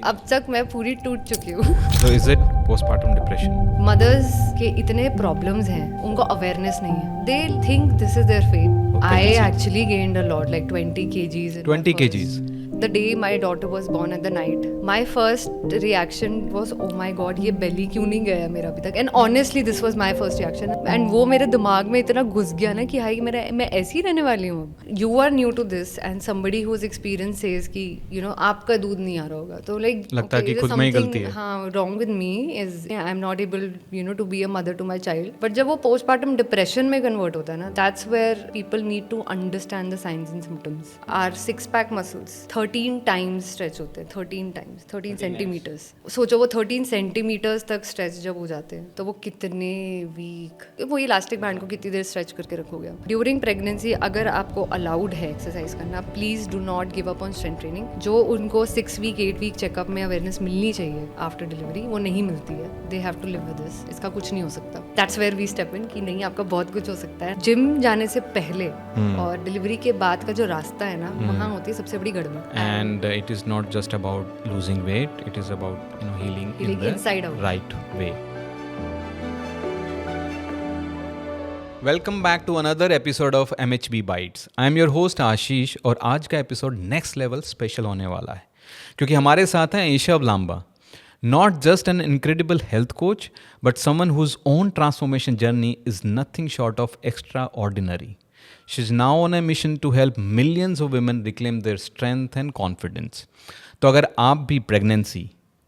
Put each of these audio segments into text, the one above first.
अब तक मैं पूरी टूट चुकी हूँ। So is it postpartum depression? Mothers के इतने प्रॉब्लम्स हैं, उनको अवेयरनेस नहीं है. They think this is their fate. I actually gained a lot, like 20 kgs. 20 kgs. The day my daughter was born at the night, my first reaction was, oh my god, ये belly क्यों नहीं गया मेरा अभी तक. And honestly this was my first reaction. And वो मेरे दिमाग में इतना घुस गया ना कि हाई मैं ऐसी ही रहने वाली हूँ. You are new to this and somebody who's experienced says कि you know आपका दूध नहीं आ रहा होगा, तो like लगता है कि खुद में ही गलती है. हाँ, wrong with me is I am not able you know to be a mother to my child. But जब वो postpartum depression में convert होता है ना, that's where people need to understand the signs and symptoms. Our six pack muscles 13 times stretch होते हैं. 13 centimetres. सोचो वो 13 सेंटीमीटर्स तक स्ट्रेच जब हो जाते हैं तो वो कितने वीक. वो इलास्टिक बैंड को कितनी देर स्ट्रेच करके रखोगे. ड्यूरिंग प्रेगनेंसी अगर आपको अलाउड है एक्सरसाइज करना, please do not give up on strength training. जो उनको 6 वीक 8 वीक चेकअप में अवेयरनेस मिलनी चाहिए आफ्टर डिलीवरी, वो नहीं मिलती है. They have to live with this. इसका कुछ नहीं हो सकता. That's where we step in कि नहीं, आपका बहुत कुछ हो सकता है. जिम जाने से पहले और डिलीवरी के बाद का जो रास्ता है ना, वहाँ होती है सबसे बड़ी गड़बड़. And it is not just about losing weight, it is about healing in the inside out. right way. Welcome back to another episode of MHB Bites. I am your host Ashish और आज का एपिसोड नेक्स्ट लेवल स्पेशल होने वाला है क्योंकि हमारे साथ हैं Ishav Lamba. Not just an incredible health coach but someone whose own transformation journey is nothing short of extraordinary. She is now on a mission to help millions of women reclaim their strength and confidence. तो अगर आप भी pregnancy,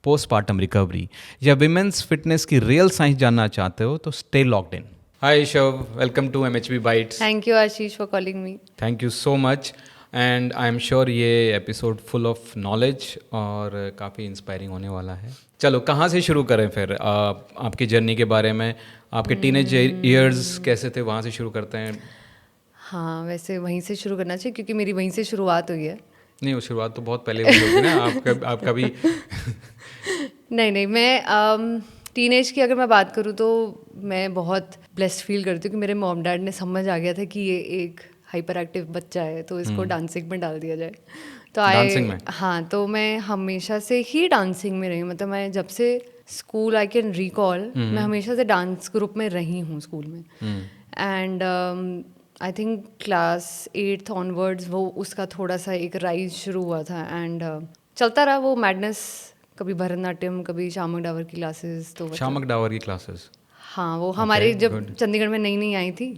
postpartum recovery या women's fitness की real science जानना चाहते हो तो stay locked in. Hi Ishav, welcome to MHB Bites. Thank you Ashish for calling me. Thank you so much and I am sure ये एपिसोड फुल ऑफ नॉलेज और काफ़ी inspiring होने वाला है. चलो कहाँ से शुरू करें फिर आपकी जर्नी के बारे में. आपके टीनेज ईयर्स कैसे थे, वहाँ से शुरू करते हैं. हाँ, वैसे वहीं से शुरू करना चाहिए क्योंकि मेरी वहीं से शुरुआत हुई है. नहीं, वो शुरुआत तो बहुत पहले हुई होगी ना. आपका भी नहीं, मैं टीनेज की अगर मैं बात करूँ तो मैं बहुत ब्लेस्ड फील करती हूँ कि मेरे मॉम डैड ने समझ आ गया था कि ये एक हाइपर एक्टिव बच्चा है तो इसको डांसिंग में डाल दिया जाए. तो डांसिंग में? हाँ, तो मैं हमेशा से ही डांसिंग में रही. मतलब मैं जब से स्कूल आई कैन रिकॉल, मैं हमेशा से डांस ग्रुप में रही हूँ स्कूल में. And I think class 8th onwards वो उसका थोड़ा सा एक राइज शुरू हुआ था एंड चलता रहा वो मैडनेस. कभी भरतनाट्यम, कभी शामक डावर की क्लासेस. तो शामक डावर की क्लासेस, हाँ, वो हमारे जब चंडीगढ़ में नई नई आई थी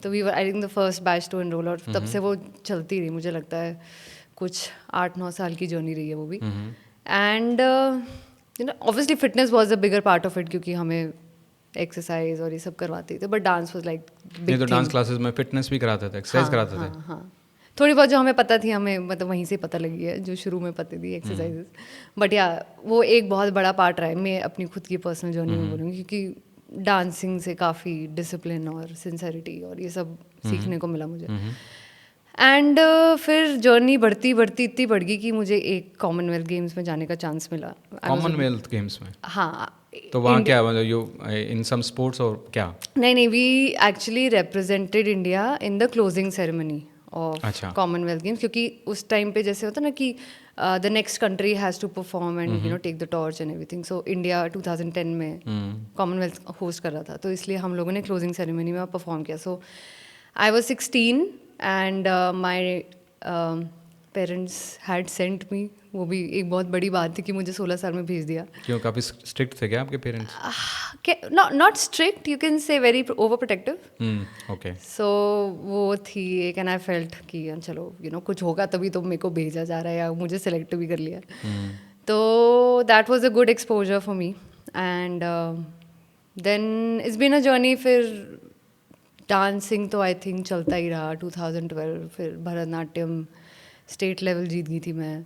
तो we were I think the first batch to enrol और तब से वो चलती रही. मुझे लगता है कुछ 8-9 साल की जर्नी रही है वो भी. And you know obviously fitness was a bigger part of it क्योंकि हमें एक्सरसाइज और ये सब करवाते थे. बट डांस वाज लाइक नहीं तो डांस क्लासेस में फिटनेस भी कराते थे, एक्सरसाइज कराते थे. हाँ, थोड़ी बहुत जो हमें पता थी, हमें मतलब वहीं से पता लगी है जो शुरू में पता थी एक्सरसाइजेस. बट या वो एक बहुत बड़ा पार्ट रहा है. मैं अपनी खुद की पर्सनल जर्नी में बोलूँगी क्योंकि डांसिंग से काफ़ी डिसिप्लिन और सिंसेरिटी और ये सब सीखने को मिला मुझे. एंड फिर जर्नी बढ़ती इतनी बढ़ गई कि मुझे एक कॉमनवेल्थ गेम्स में जाने का चांस मिला. कॉमनवेल्थ गेम्स में? हाँ. तो वहाँ क्या मतलब यू इन सम स्पोर्ट्स और क्या? नहीं, we actually represented India in the closing ceremony of Commonwealth Games क्योंकि उस टाइम पे जैसे होता ना कि the next country has to perform and you know take the torch and everything. So India 2010 में कॉमनवेल्थ होस्ट कर रहा था तो इसलिए हम लोगों ने क्लोजिंग सेरेमनी में परफॉर्म किया. So I was 16 and my parents had sent me. वो भी एक बहुत बड़ी बात थी कि मुझे 16 साल में भेज दिया. क्यों, काफ़ी स्ट्रिक्ट थे क्या आपके parents? Not strict, you can say very overprotective. Okay. So वो थी एक एंड आई फेल्ट कि चलो यू नो कुछ होगा तभी तो मेरे को भेजा जा रहा है या मुझे सेलेक्ट भी कर लिया. तो that was a good exposure for me and then it's been a journey. फिर डांसिंग तो आई थिंक चलता ही रहा. 2012 फिर भरतनाट्यम स्टेट लेवल जीत गई थी मैं.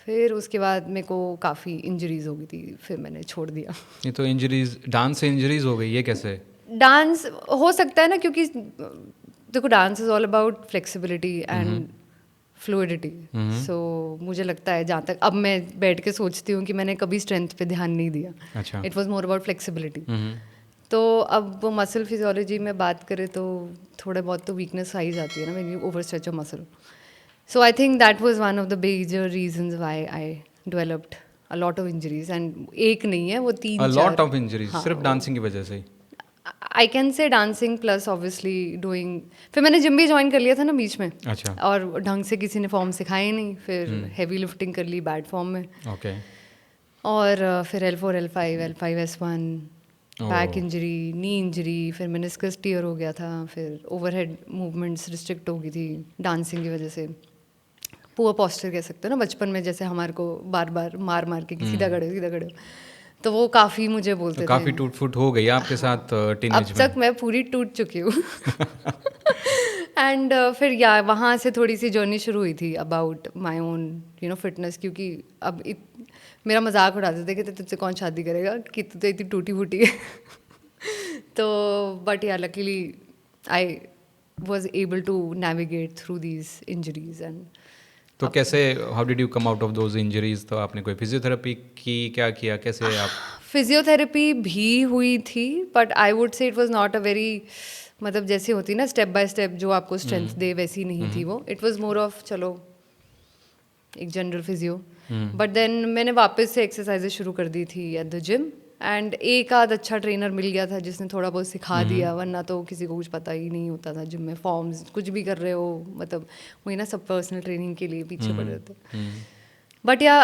फिर उसके बाद मेरे को काफ़ी इंजरीज हो गई थी, फिर मैंने छोड़ दिया. ये तो इंजरीज, डांस से इंजरीज हो गई, ये कैसे? डांस हो सकता है ना क्योंकि देखो dance is all about flexibility and fluidity. So मुझे लगता है जहाँ तक अब मैं बैठ के सोचती हूँ कि मैंने कभी स्ट्रेंथ पे ध्यान नहीं दिया. अच्छा. It was more about flexibility. तो अब वो मसल फिजियोलॉजी में बात करें तो थोड़े बहुत तो वीकनेस आ ही जाती है ना when you over stretch a muscle. So I think that was one of the major reasons why I developed a lot of injuries and एक नहीं है वो अ 3-4 लॉट ऑफ इंजरीज सिर्फ डांसिंग की वजह से ही? I can say dancing plus obviously doing, फिर मैंने जिम भी ज्वाइन कर लिया था ना बीच में, अच्छा, और ढंग से किसी ने फॉर्म सिखाया ही नहीं, फिर हैवी लिफ्टिंग कर ली बैड फॉर्म में, ओके। और फिर L4 L5 L5 S1 back injury, knee injury, फिर मेनिस्कस टीयर हो गया था, फिर ओवरहेड मूवमेंट्स रिस्ट्रिक्ट हो गई थी डांसिंग की वजह से, पुअर पोस्चर कह सकते हो ना, बचपन में जैसे हमारे को बार बार मार मार के कि सीधा खड़े, तो वो काफ़ी मुझे बोलते तो थे। काफ़ी टूट फूट हो गई आपके साथ अब टीनेज में? तक मैं पूरी टूट चुकी हूँ एंड फिर या वहाँ से थोड़ी सी जर्नी शुरू हुई थी अबाउट माई ओन फिटनेस, क्योंकि अब मेरा मजाक उड़ाते थे कि तुझसे कौन शादी करेगा कि तू तो इतनी टूटी फूटी है तो बट या luckily I was able to navigate through these injuries and तो कैसे, how did you come out of those injuries? तो आपने कोई फिजियोथेरेपी की, क्या किया, कैसे आप? फिजियोथेरेपी भी हुई थी, बट आई वुड से it was not a very, मतलब जैसे होती ना स्टेप बाय स्टेप जो आपको स्ट्रेंथ दे, वैसी नहीं थी वो। इट वाज मोर ऑफ चलो एक जनरल फिजियो, बट देन मैंने वापस से एक्सरसाइजेज शुरू कर दी थी एट द जिम, एंड एक आध अच्छा ट्रेनर मिल गया था जिसने थोड़ा बहुत सिखा दिया, वरना तो किसी को कुछ पता ही नहीं होता था जिम में, फॉर्म्स कुछ भी कर रहे हो, मतलब वही ना, सब पर्सनल ट्रेनिंग के लिए पीछे पड़ रहे थे। बट या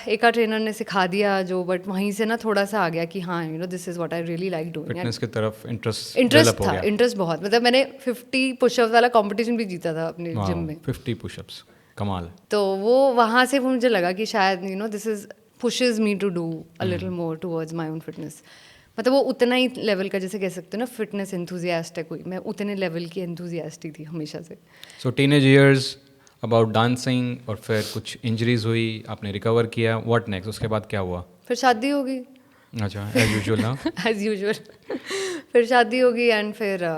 एक ट्रेनर ने सिखा दिया जो, बट वहीं से ना थोड़ा सा आ गया कि हाँ this is what I really like doing. Fitness की तरफ इंटरेस्ट था, इंटरेस्ट बहुत, मतलब मैंने 50 पुशअप्स वाला कंपटीशन भी जीता था अपने जिम में। 50 पुशअप्स, कमाल है। तो वो वहाँ से मुझे लगा कि शायद this is pushes me to do a little more towards my own fitness. मतलब वो उतना ही लेवल का, जैसे कह सकते हो ना फिटनेस एंथुजियास्ट है कोई, मैं उतने लेवल की एंथुजियास्ट ही थी हमेशा से। सो टीनेज ईयर्स अबाउट डांसिंग, और फिर कुछ इंजरीज हुई, आपने रिकवर किया, व्हाट नेक्स्ट? उसके बाद क्या हुआ? फिर शादी हो गई। अच्छा, एज यूजुअल ना? एज यूजुअल फिर शादी हो गई, एंड फिर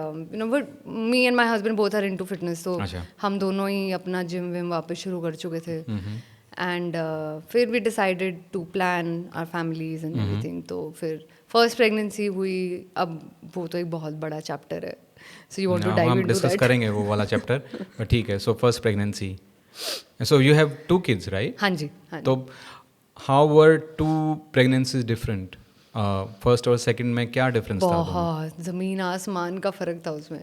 me and my husband both are into fitness, तो अच्छा। हम दोनों ही अपना जिम विम वापस शुरू कर चुके थे, एंड फिर we decided to plan our families and everything. तो फिर फर्स्ट प्रेगनेंसी हुई, अब वो तो एक बहुत बड़ा चैप्टर है, so you want to dive हम इनटू डिस्कस दैट। करेंगे वो वाला चैप्टर, बट ठीक है। So first pregnancy, so you have 2 kids, right? हाँ जी, हाँ जी। तो how were 2 pregnancies different? First और सेकंड में क्या डिफरेंस था? बहुत ज़मीन आसमान का फ़र्क था उसमें।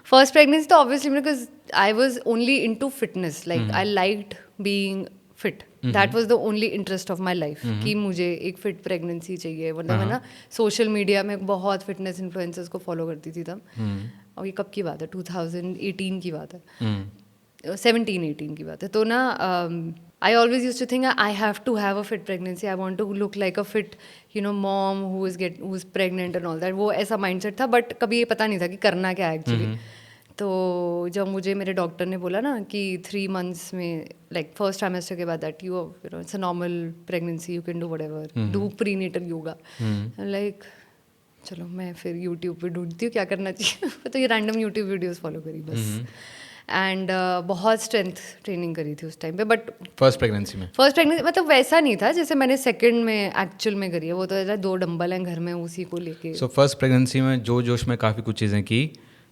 फर्स्ट प्रेगनेंसी तो obviously because I was only into fitness, like I liked being fit, that was the only interest of my life कि मुझे एक फिट प्रेगनेंसी चाहिए। मतलब मैं ना सोशल मीडिया में बहुत फिटनेस इन्फ्लुएंसर्स को फॉलो करती थी तब, और ये कब की बात है, 2018 की बात है, 17-18 की बात है। तो ना I always use to think I have to have a fit pregnancy, I want to look like a fit mom who is pregnant and all that, वो ऐसा माइंडसेट था। बट कभी ये पता नहीं था कि करना क्या है एक्चुअली। तो जब मुझे मेरे डॉक्टर ने बोला ना कि 3 months में, लाइक फर्स्ट ट्राइमेस्टर के बाद, that you know it's a normal pregnancy, you can do whatever, do prenatal yoga, like चलो मैं फिर यूट्यूब पे ढूंढती हूँ क्या करना चाहिए तो ये रैंडम यूट्यूब वीडियोस फॉलो करी बस, एंड बहुत स्ट्रेंथ ट्रेनिंग करी थी उस टाइम पे। बट फर्स्ट प्रेगनेंसी में मतलब वैसा नहीं था जैसे मैंने सेकंड में एक्चुअल में करी है, वो तो ऐसा 2 डंबल हैं घर में, उसी को लेके। सो फर्स्ट प्रेगनेंसी में जोश में काफ़ी कुछ चीज़ें की,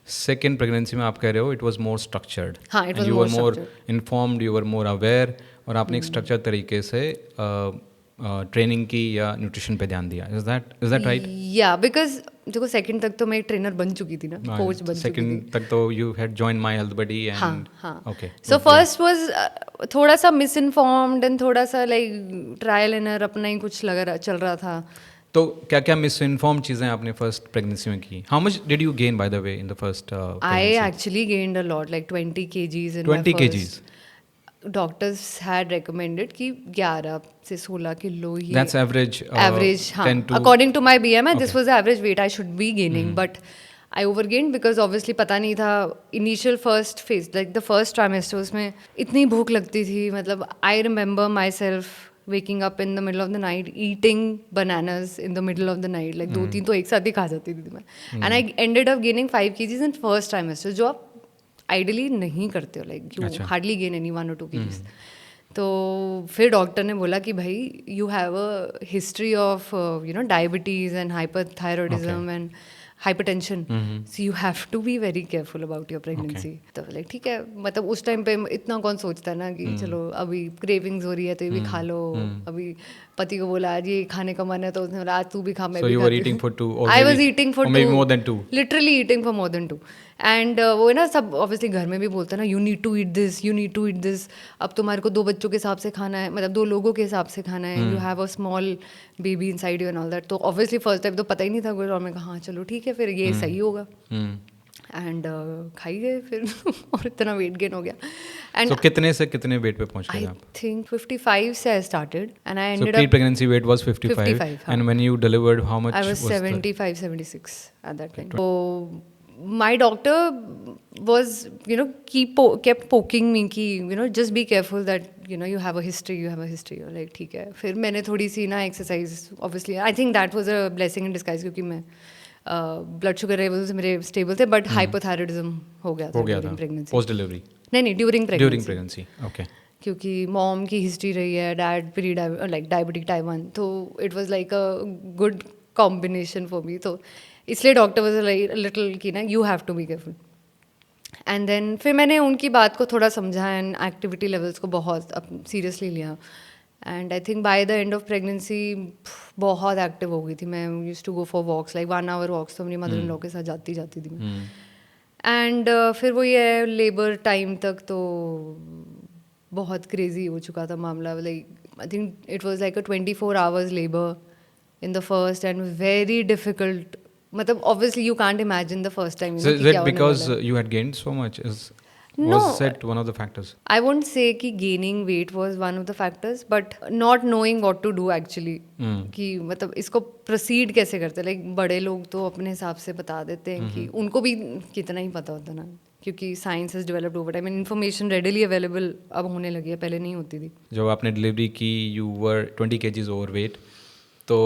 सेकेंड प्रेगनेंसी में आप कह रहे हो इट वॉज मोर स्ट्रक्चर्ड, हाँ, it was you more were more structured. Informed, you were more aware, और आपने एक स्ट्रक्चर तरीके से ट्रेनिंग की या न्यूट्रिशन पे ध्यान दिया। Is that right? या बिकॉज देखो सेकंड तक तो मैं एक ट्रेनर बन चुकी थी ना, कोच बन चुकी थी। सेकंड तक तो you had joined my health buddy and हाँ। ओके। सो फर्स्ट वाज थोड़ा सा मिस इन्फॉर्म्ड एंड थोड़ा सा लाइक ट्रायल एंड एरर, अपना ही कुछ चल रहा था। तो क्या क्या मिस इन्फॉर्म चीज़ें आपने फर्स्ट प्रेगनेंसी में की? How much did you gain by the way in the first? I actually gained a lot, like 20 kgs in 20 my kgs? first. Doctors had recommended कि 11 से 16 किलो ही दैट्स एवरेज, एवरेज, हाँ, according to my BMI this was average weight I should be gaining, but I over gain because obviously पता नहीं था। Initial first phase like the first trimester, उसमें इतनी भूख लगती थी, मतलब I remember my self waking up in the middle of the night eating bananas in the middle of the night, like 2-3 तो एक साथ ही खा जाती थी मैं, and I ended up gaining 5 kgs in first trimester, जो आप आइडियली नहीं करते हो, like you hardly gain any 1 or 2 kgs। तो फिर डॉक्टर ने बोला कि भाई you have a history of diabetes and hyperthyroidism and hypertension, so you have to be very careful about your pregnancy. तो लाइक ठीक है, मतलब उस टाइम पे इतना कौन सोचता है ना कि चलो अभी क्रेविंग्स हो रही है तो ये भी खा लो, अभी पति को बोला आज ये खाने का मन है, तो उसने बोला आज तू भी खा, मैं So भी you were खाती eating हूँ। for two, or I was maybe- eating for or maybe two, more than two. literally eating for more than two. And वो है ना, सब ऑब्वियसली घर में भी बोलते हैं ना, you need to eat this, you need to eat this. अब तुम्हारे को 2 बच्चों के हिसाब से खाना है, मतलब 2 लोगों के हिसाब से खाना है, you have a small baby inside you and all that. तो ऑब्वियसली फर्स्ट टाइम तो पता ही नहीं था कुछ, और मैं कहा हाँ चलो ठीक है, फिर ये सही होगा। Hmm. एंड खाई गए फिर और इतना वेट गेन हो गया। एंड So कितने से कितने weight पे पहुंच गए आई आप? थिंक 55 से I started and I So ended up pre-pregnancy weight was 55, 55, हाँ. and when you delivered, how much I was was 75, 76 at that time. So my doctor was, kept poking me कि, just be careful that, you have a history, you have a history. और like ठीक है। फिर मैंने थोड़ी सी ना exercise, obviously, I think that was a blessing in disguise, क्योंकि मैं ब्लड शुगर लेवल्स मेरे स्टेबल थे, बट हाइपोथायराइडिज्म हो गया था ड्यूरिंग प्रेगनेंसी। post delivery? नहीं, during During pregnancy, pregnancy, okay. क्योंकि मॉम की हिस्ट्री रही है, dad pre like diabetic type 1, तो it was like a good combination for me. तो इसलिए डॉक्टर वाज लाइक लिटिल कि ना you have to be careful. And then फिर मैंने उनकी बात को थोड़ा समझा एंड एक्टिविटी लेवल्स को बहुत सीरियसली लिया। And I think by the end of pregnancy बहुत एक्टिव हो गई थी मैं। Used to go for walks, like 1 hour walks तो मेरी मदर इन लॉ के साथ जाती थी मैं। एंड फिर वो ये लेबर टाइम तक तो बहुत क्रेजी हो चुका था मामला। Like I think it was like a 24 hours labour in the first and very difficult. मतलब obviously you can't imagine the first time. So is it because you had gained so much? Was that one of the factors? I won't say कि gaining weight was one of the factors, but not knowing what to do actually. कि मतलब इसको proceed कैसे करते, like बड़े लोग तो अपने हिसाब से बता देते हैं कि उनको भी कितना ही पता होता ना, क्योंकि science has developed over time and information readily available अब होने लगी है, पहले नहीं होती थी। जब आपने डिलीवरी की you were 20 kgs overweight, तो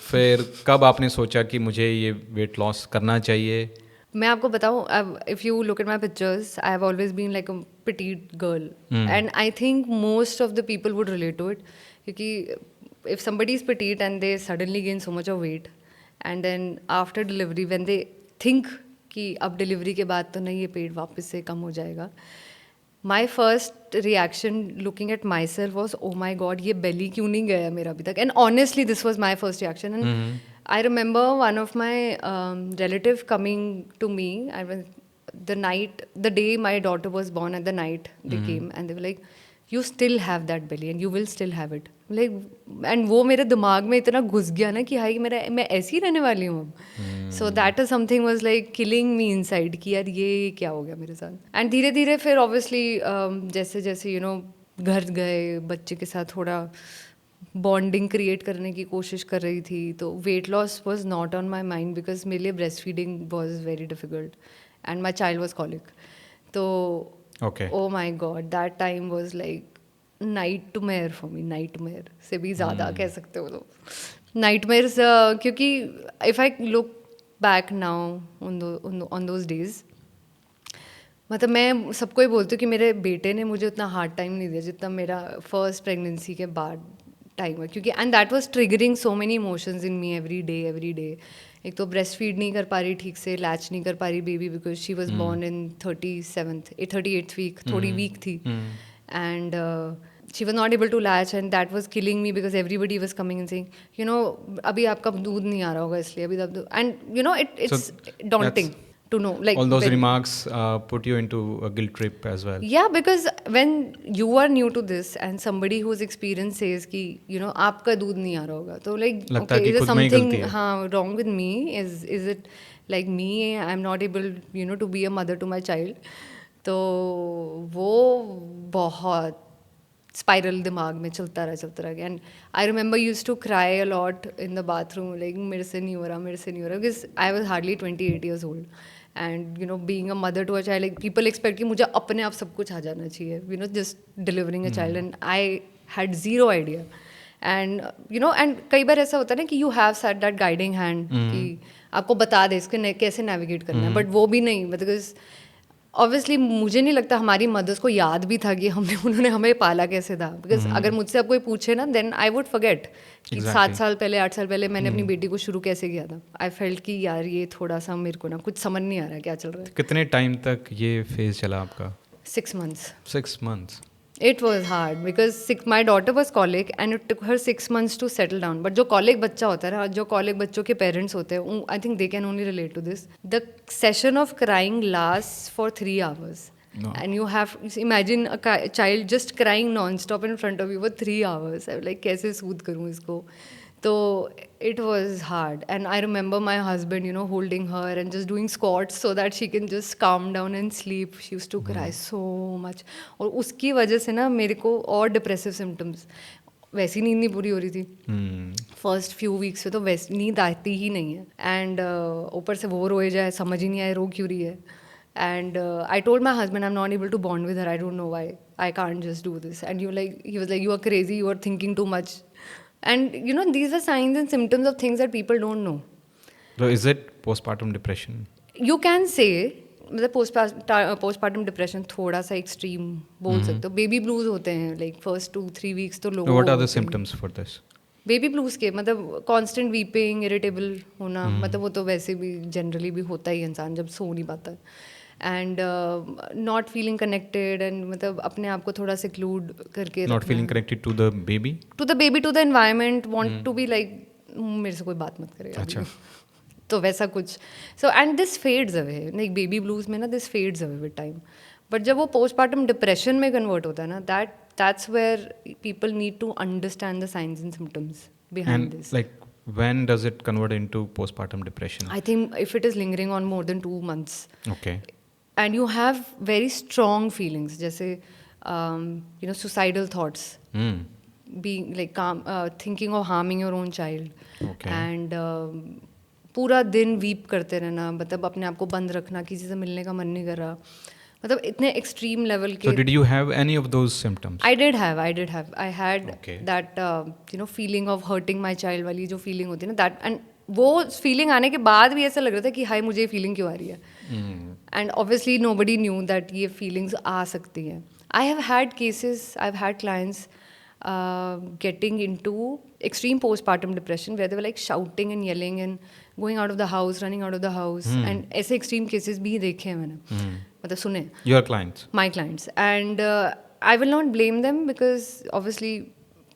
फिर कब आपने सोचा कि मुझे ये वेट लॉस करना चाहिए? मैं आपको बताऊँ, if you look at my pictures, I have always been like a petite girl and I think most of the people would relate to it, क्योंकि if somebody is petite and they suddenly gain so much of weight and then after delivery when they think कि अब delivery के बाद तो नहीं ये पेट वापस से कम हो जाएगा, my first reaction looking at myself was oh my God ये बेली क्यों नहीं गया मेरा अभी तक। And honestly this was my first reaction. And I remember one of my relative coming to me, I was the day my daughter was born, at the night they came and they were like, you still have that belly and you will still have it, like, and वो मेरे दिमाग में इतना घुस गया ना कि high मैं ऐसी रहने वाली हूँ अब। So that is something was like killing me inside कि यार ये क्या हो गया मेरे साथ। एंड धीरे धीरे फिर ऑब्वियसली जैसे जैसे घर गए, बच्चे के साथ थोड़ा बॉन्डिंग क्रिएट करने की कोशिश कर रही थी, तो weight loss was not on my mind because मेरे लिए breast feeding was very difficult and my child was colic. So, Okay. oh my God, that time was like nightmare for me. Nightmare से भी ज़्यादा कह सकते हो तो nightmares, क्योंकि if I look back now on those days, मतलब मैं सबको ही बोलती हूँ कि मेरे बेटे ने मुझे उतना हार्ड टाइम नहीं दिया जितना मेरा फर्स्ट प्रेगनेंसी के बाद टाइम हुआ, क्योंकि and that was triggering so many emotions in me every day. एक तो ब्रेस्ट फीड नहीं कर पा रही ठीक से, लैच नहीं कर पा रही baby because she was born in 38th week, थोड़ी वीक थी, and she was not able to latch and that was killing me because everybody was coming and saying अभी आपका दूध नहीं आ रहा होगा इसलिए अभी तब, and it's daunting to know, like all those remarks put you into a guilt trip as well. Yeah, because when you are new to this and somebody who's experienced says कि आपका दूध नहीं आ रहा होगा, तो like लगता है okay, कि is there खुद में ही गलती something है। हाँ wrong with me? Is it like me? I'm not able to be a mother to my child. तो वो बहुत स्पाइरल दिमाग में चलता रहा। And I remember use to cry a lot in the bathroom, like मेरे से नहीं हो रहा because I was hardly 28 years old. And being a mother to a child, like people expect कि मुझे अपने आप सब कुछ आ जाना चाहिए, just delivering a child, and I had zero idea. And and कई बार ऐसा होता है ना कि you have set that guiding hand कि आपको बता दे इसके कैसे नेविगेट करना है, बट वो भी नहीं, बिकॉज ऑब्वियसली मुझे नहीं लगता हमारी मदर्स को याद भी था कि उन्होंने हमें पाला कैसे था, बिकॉज अगर मुझसे अब कोई पूछे ना, देन आई वुड फॉरगेट कि 7 साल पहले 8 साल पहले मैंने अपनी बेटी को शुरू कैसे किया था। आई फेल्ट कि यार ये थोड़ा सा मेरे को ना कुछ समझ नहीं आ रहा है क्या चल रहा है। कितने टाइम तक ये फेज चला आपका? 6 months. 6 months. It was hard because my daughter was colic and it took her 6 months to settle down. But जो colic बच्चा होता है ना, जो colic बच्चों के parents होते हैं, I think they can only relate to this. The session of crying lasts for 3 hours. No. And you have imagine a child just crying non-stop in front of you for 3 hours. I was like, कैसे soothe करूँ इसको? So it was hard. And I remember my husband, you know, holding her and just doing squats so that she can just calm down and sleep. She used to cry so much. और उसकी वजह से ना मेरे को और depressive symptoms, वैसी नींद नहीं पूरी हो रही थी फर्स्ट फ्यू वीक्स में, तो वैसी नींद आती ही नहीं है. एंड ऊपर से वो रोए जाए, समझ ही नहीं आए रो क्यों रही है. And I told my husband, I'm not able to bond with her. I don't know why. I can't just do this. And he was like, you are crazy. You are thinking too much. And you know, these are signs and symptoms of things that people don't know. So is it postpartum depression? You can say मतलब postpartum depression थोड़ा सा extreme बोल सकते हो. Baby blues होते हैं like first 2-3 weeks तो लोगों. So what are the symptoms for this? Baby blues के मतलब कांस्टेंट वीपिंग, इरिटेबल होना, मतलब वो तो वैसे भी जनरली भी होता ही इंसान जब सो नहीं पाता. And not feeling connected and मतलब अपने आप को थोड़ा सिक्लूड करके Not feeling connected to the baby? To the baby, to the environment, want to be like मेरे से कोई बात मत करेगा. अच्छा. तो वैसा कुछ. So and this fades away, like baby blues में ना this fades away with time. But जब वो पोस्टपार्टम डिप्रेशन में कन्वर्ट होता है ना, that's where people need to understand the signs and symptoms behind And this. like when does it convert into postpartum depression? I think if it is lingering on more than 2 months Okay. and you have very strong feelings, जैसे you know, suicidal thoughts, being like thinking of harming your own child. Okay. And पूरा दिन weep करते रहना, मतलब अपने आप को बंद रखना, किसी से मिलने का मन नहीं कर रहा, मतलब इतने एक्सट्रीम लेवल के. So did you have any of those symptoms? I did have. I had Okay. that you know, feeling of hurting my child वाली जो feeling होती है ना, that, and वो feeling आने के बाद भी ऐसा लग रहा था कि हाय मुझे ये feeling क्यों आ रही है. And obviously nobody knew that ये feelings आ सकती हैं. I have had cases, I've had clients getting into extreme postpartum depression where they were like shouting and yelling and going out of the house, running out of the house. And ऐसे extreme cases भी देखे हैं मैंने, मतलब सुने. Your clients? My clients. And I will not blame them because obviously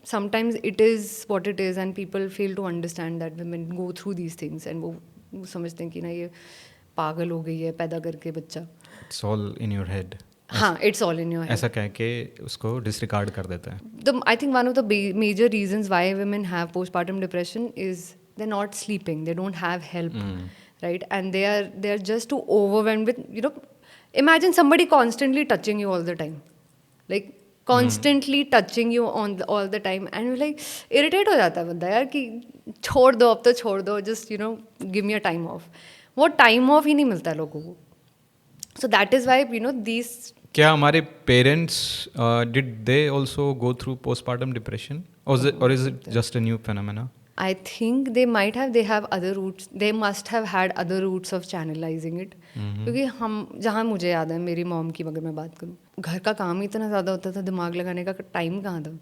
sometimes it is what it is and people fail to understand that women go through these things and वो समझते हैं कि ना ये पागल हो गई है पैदा करके बच्चा. It's all in your head. हाँ, it's all in your head. ऐसा कह के उसको disregard कर देते हैं. I think one of the major reasons why women have postpartum depression is they're not sleeping, they don't have help, right? And they are just too overwhelmed with, you know, imagine somebody constantly touching you all the time, like constantly touching you all the time, and you're like irritate हो जाता है बंदा यार कि छोड़ दो, अब तो छोड़ दो, just you know, give me a time off. वो time off ही नहीं मिलता है लोगों को. So that is why, you know, these. क्या हमारे parents did they also go through postpartum depression or is it just a new phenomena? I think they might have. They have other routes. They must have had other routes of channelizing it. क्योंकि हम, जहाँ मुझे याद है, मेरी mom की अगर मैं बात करूँ, घर का काम ही इतना ज़्यादा होता था, दिमाग लगाने का टाइम कहाँ था.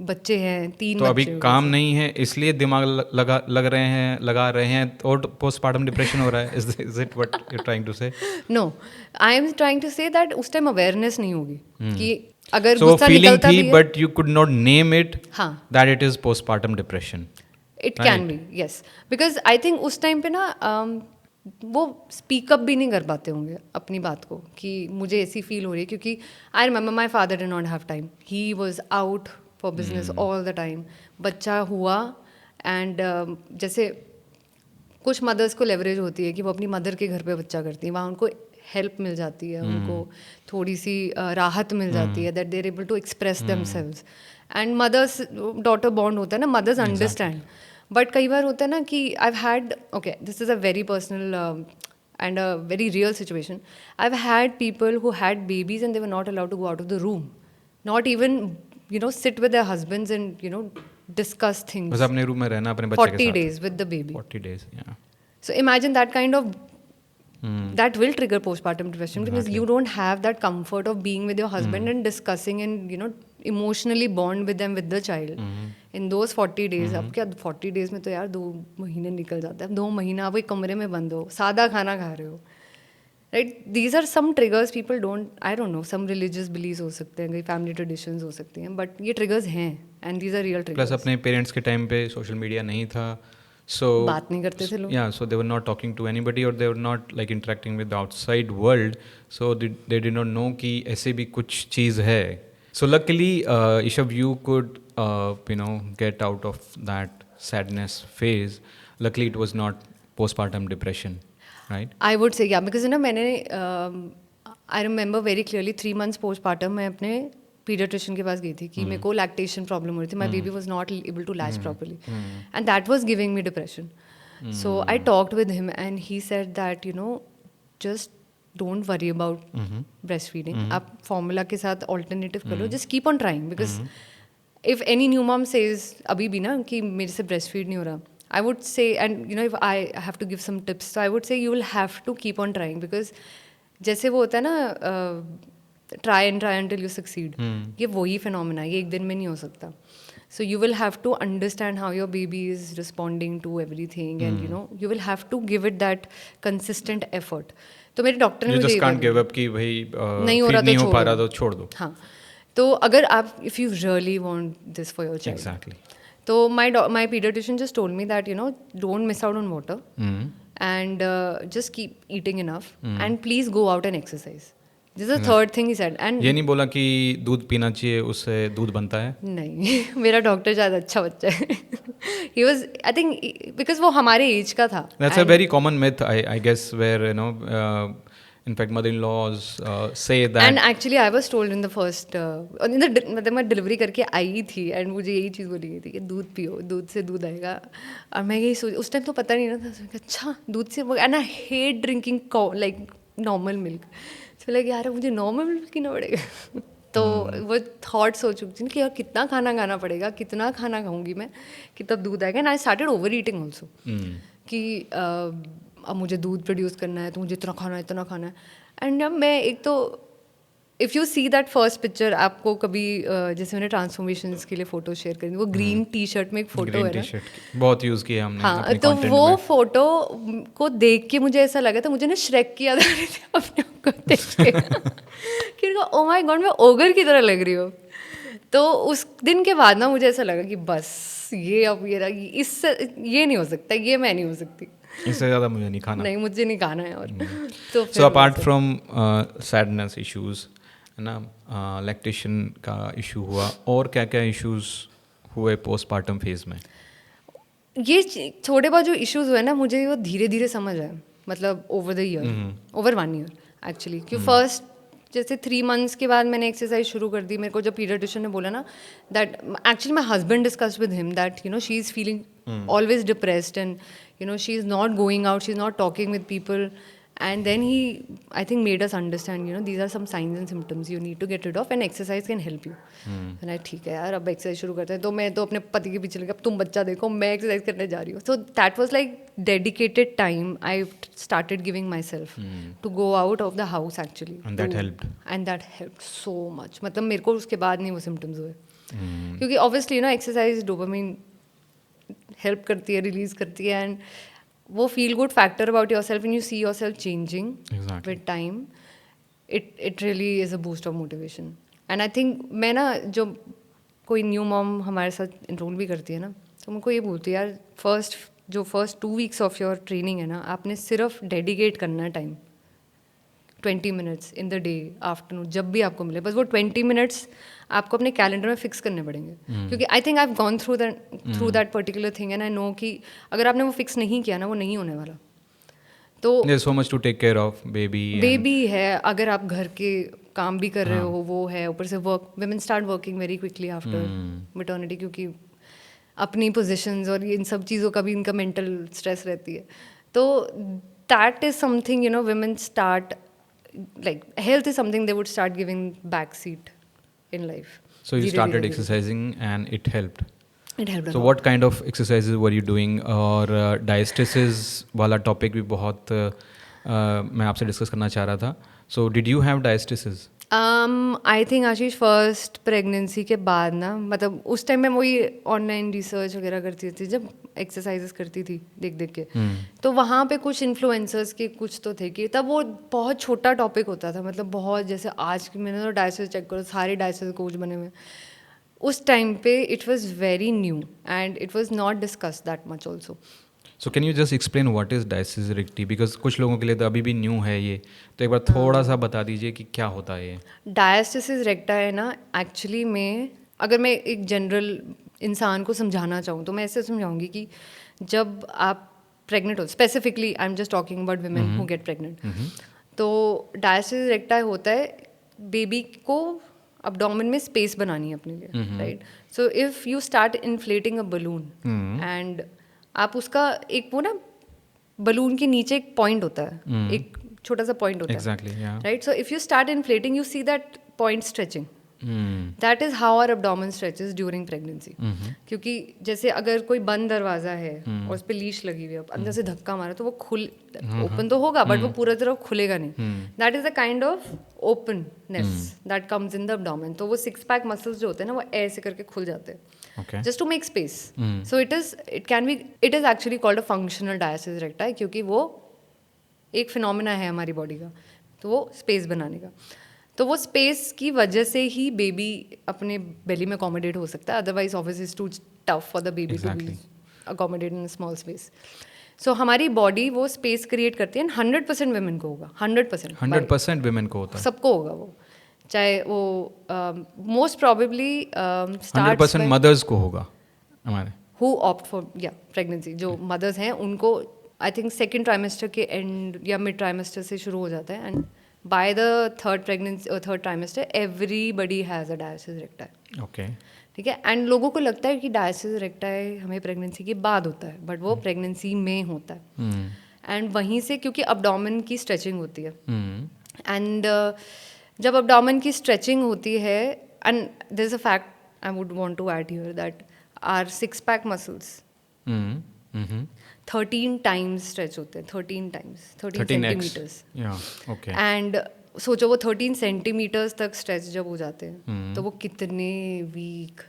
बच्चे हैं, 3 तो अभी बच्चे काम नहीं है इसलिए दिमाग लगा रहे हैं और पोस्टपार्टम डिप्रेशन हो रहा है. Is it what you are trying to say? No, I am trying to say that उस टाइम अवेयरनेस नहीं होगी कि अगर सो गुस्सा फीलिंग निकलता थी भी है, but you could not name it हाँ, that it is postpartum depression. It can be, yes, because I think उस टाइम पे ना वो स्पीकअप भी नहीं कर पाते होंगे अपनी बात को कि मुझे ऐसी फील हो रही है. क्योंकि I remember my father did not have time, he was out for business all the time. बच्चा हुआ एंड जैसे कुछ मदर्स को लेवरेज होती है कि वो अपनी मदर के घर पे बच्चा करती हैं, वहाँ उनको हेल्प मिल जाती है, उनको थोड़ी सी राहत मिल जाती है, that they are able to express themselves. And mothers daughter bond होता है ना, मदर्स अंडरस्टैंड. बट कई बार होता है ना कि आई have had, okay, this is a very personal and a very real situation. I've had people who had babies and they were not allowed to go out of the room, not even, you know, sit with their husbands and, you know, discuss things. बस अपने room में रहना अपने बच्चे के साथ. 40 days with the baby. 40 days, yeah. So imagine that kind of that will trigger postpartum depression because you don't have that comfort of being with your husband and discussing and, you know, emotionally bond with them with the child in those 40 days. अब क्या 40 days में तो यार 2 महीने निकल जाते हैं. 2 महीना आप एक कमरे में बंद हो, सादा खाना खा रहे हो, right. These are some triggers people don't, I don't know, some religious believes हो सकते हैं, कई फैमिली ट्रेडिशंस हो सकती हैं, बट ये ट्रिगर्स हैं and these are real plus triggers. अपने पेरेंट्स के टाइम पे सोशल मीडिया नहीं था, सो बात नहीं करते थे लोग. yeah, so they were not talking to anybody or they were not like interacting with the outside world, so they did not know कि ऐसे भी कुछ चीज़ है. So luckily Ishav, you could get out of that sadness phase. Luckily it was not postpartum depression, right? I would say yeah, because मैंने I remember very clearly 3 months postpartum मैं अपने paediatrician के पास गई थी कि मेरे को लैक्टेशन प्रॉब्लम हो रही थी, my baby was not able to latch properly and that was giving me depression. So I talked with him and he said that just don't worry about breast feeding. आप formula के साथ alternative कर लो, just keep on trying, because if any new mom says अभी भी ना कि मेरे से ब्रेस्ट फीड नहीं हो रहा, I would say, and if I have to give some tips, so I would say you will have to keep on trying, because जैसे वो होता है ना try and try until you succeed, ये वही phenomena है, ये एक दिन में नहीं हो सकता. So you will have to understand how your baby is responding to everything, and you will have to give it that consistent effort. तो मेरे डॉक्टर ने You मुझे just ये can't बोला, give up कि भाई नहीं हो रहा feed नहीं तो हो पा छोड़ रहा दो. तो छोड़ दो. हाँ, तो अगर आप if you really want this for your child, Exactly. so my pediatrician just told me that don't miss out on water, and just keep eating enough, and please go out and exercise. This is the third thing he said. And ये नहीं बोला कि दूध पीना चाहिए उससे दूध बनता है. नहीं, मेरा डॉक्टर ज़्यादा अच्छा बच्चा है. He was, I think, because वो हमारे एज का था. That's a very common myth, I guess, where in fact mother-in-laws say that. And actually I was told in the first मतलब मैं डिलीवरी करके आई थी एंड मुझे यही चीज़ बोली गई थी कि दूध पियो, दूध से दूध आएगा. और मैं यही सोच, उस टाइम तो पता नहीं ना था, अच्छा दूध से. And I hate drinking like normal milk. तो लाइक यार मुझे नॉर्मल मिल्क पीना पड़ेगा. तो वो थॉट सोच चुकी थी कि यार कितना खाना खाना पड़ेगा, कितना खाना खाऊंगी मैं कि तब दूध आएगा. And I started over eating also, कि अब मुझे दूध प्रोड्यूस करना है तो मुझे इतना खाना है. एंड जब मैं एक तो if you see that first picture, आपको कभी जैसे मैंने ट्रांसफॉर्मेशंस के लिए फ़ोटो शेयर करी, वो ग्रीन टी शर्ट में एक फ़ोटो है ना, बहुत यूज़ किया हमने. हाँ, अपने तो content वो में. फोटो को देख के मुझे ऐसा लगा था, मुझे ना श्रेक की याद आ रही थी अपने आप को देख के कि ओ माय गॉड मैं ओगर की तरह लग रही हूँ. तो उस दिन के बाद ना मुझे ऐसा लगा कि बस ये अब इससे ये नहीं हो सकता, ये मैं नहीं हो सकती, इससे ज़्यादा मुझे नहीं खाना. नहीं मुझे नहीं खाना है. और तो so apart from sadness issues, है ना, लैक्टेशन का इशू हुआ, और क्या क्या इश्यूज हुए पोस्टपार्टम फेज में? ये थोड़े बहुत जो इश्यूज हुए ना, मुझे वो धीरे धीरे समझ आए, मतलब over the year, over 1 year actually. कि फर्स्ट जैसे 3 months के बाद मैंने एक्सरसाइज शुरू कर दी. मेरे को जब पीडियाट्रिशियन ने बोला ना that, actually my husband discuss with him that she is feeling always depressed and she is not going out, she is not talking with people. And then he, I think, made us understand, these are some signs and symptoms you need to get rid of, and exercise can help you. And I, ठीक है यार, अब exercise शुरू करते हैं. तो मैं तो अपने पति के पीछे लगी, अब तुम बच्चा देखो, मैं एक्सरसाइज करने जा रही हूँ. So that was like dedicated time I started giving myself to go out of the house actually. And that helped. And that helped so much. मतलब मेरे को उसके बाद नहीं वो symptoms हुए, क्योंकि obviously एक्सरसाइज डोपामिन हेल्प करती है, रिलीज करती है, एंड वो feel good factor about your self and you see your self changing with time. It really is a boost of motivation. And I think मैं ना, जो कोई न्यू मॉम हमारे साथ इनरोल भी करती है ना, तो उनको ये बोलती है यार, first 2 weeks of your training है ना, आपने सिर्फ डेडिकेट करना है time, 20 minutes in the day, afternoon, जब भी आपको मिले, बस वो 20 minutes आपको अपने कैलेंडर में फिक्स करने पड़ेंगे. क्योंकि I think I have gone through that particular thing, and I know कि अगर आपने वो फिक्स नहीं किया ना, वो नहीं होने वाला. तो there's so much to take care of, baby है, अगर आप घर के काम भी कर रहे हो, वो है, ऊपर से work, women start working very quickly after maternity, क्योंकि अपनी पोजीशंस और इन सब चीज़ों का भी इनका मेंटल स्ट्रेस रहती है. तो that is something women start, like health is something they would start giving back seat in life. So you started exercising and it helped. It helped a So lot. what kind of exercises were you doing? और diastasis वाला topic भी बहुत मैं आपसे discuss करना चाह रहा था. So did you have diastasis? I think Ashish first pregnancy के बाद ना, मतलब उस टाइम मैं वही ऑनलाइन रिसर्च वगैरह करती थी, जब एक्सरसाइजेस करती थी देख देख के, तो वहाँ पे कुछ इन्फ्लुएंसर्स के कुछ तो थे कि तब वो बहुत छोटा टॉपिक होता था, मतलब बहुत जैसे आज की मैंने तो डायसिस चेक करो, सारे डायसिस कोच बने हुए हैं। उस टाइम पे it was very new and it was not discuss that much also. So can you just explain what is diocese recti, because कुछ लोगों के लिए तो अभी भी न्यू है ये, तो एक बार थोड़ा सा बता दीजिए कि क्या होता है ये। डायस्टिसिस रेक्टा है ना, एक्चुअली में अगर मैं एक जनरल इंसान को समझाना चाहूँ तो मैं ऐसे समझाऊंगी कि जब आप प्रेग्नेंट हो, specifically I am just talking about women who get pregnant, तो डायस्टिसिस रेक्टा होता है बेबी को अब्डोमेन में स्पेस बनानी है अपने लिए, right. So if you start inflating a balloon and आप उसका एक वो ना बलून के नीचे एक पॉइंट होता है, एक छोटा सा पॉइंट होता Exactly, है, yeah. Right. So if you start inflating you see that point stretching, that is how our abdomen stretches during pregnancy. क्योंकि जैसे अगर कोई बंद दरवाजा है और उस पर लीश लगी हुई है, अंदर से धक्का मारा तो वो खुल ओपन तो होगा बट वो पूरा तरह खुलेगा नहीं। That is the kind of openness that comes in the abdomen. तो वो 6 पैक मसल्स जो होते हैं ना, वो ऐसे करके खुल जाते हैं, Okay. just to make space. So it is actually called a functional diastasis recti, क्योंकि वो एक फिनोमिना है हमारी बॉडी का, तो वो स्पेस बनाने का। तो वो स्पेस की वजह से ही बेबी अपने बेली में अकोमोडेट हो सकता है, otherwise obviously is too tough for the baby to be accommodate in small space. So हमारी बॉडी वो स्पेस क्रिएट करती है, 100% वुमेन को होगा, 100% वुमेन को होता है, सबको होगा वो, चाहे वो मोस्ट प्रॉबेबली 100% मदर्स को होगा हमारे, हु ऑप्ट फॉर या प्रेगनेंसी, जो मदर्स हैं उनको आई थिंक सेकेंड ट्राइमेस्टर के एंड या मिड ट्राइमेस्टर से शुरू हो जाता है, and by the third trimester everybody has a diocese recti. Okay, ठीक है। एंड लोगों को लगता है कि डायसिस रेक्टाई हमें प्रेगनेंसी के बाद होता है, बट वो प्रेगनेंसी में होता है। एंड वहीं से क्योंकि अब्डोमेन की स्ट्रेचिंग होती है, एंड जब अब्डोमेन की स्ट्रेचिंग होती है, and there is a fact I would want to add here that are 6 pack muscles 13 times stretch होते हैं, 13 टाइम्स, 13 सेंटीमीटर्स। ओके, एंड सोचो वो 13 सेंटीमीटर्स तक स्ट्रेच जब हो जाते हैं तो वो कितने वीक,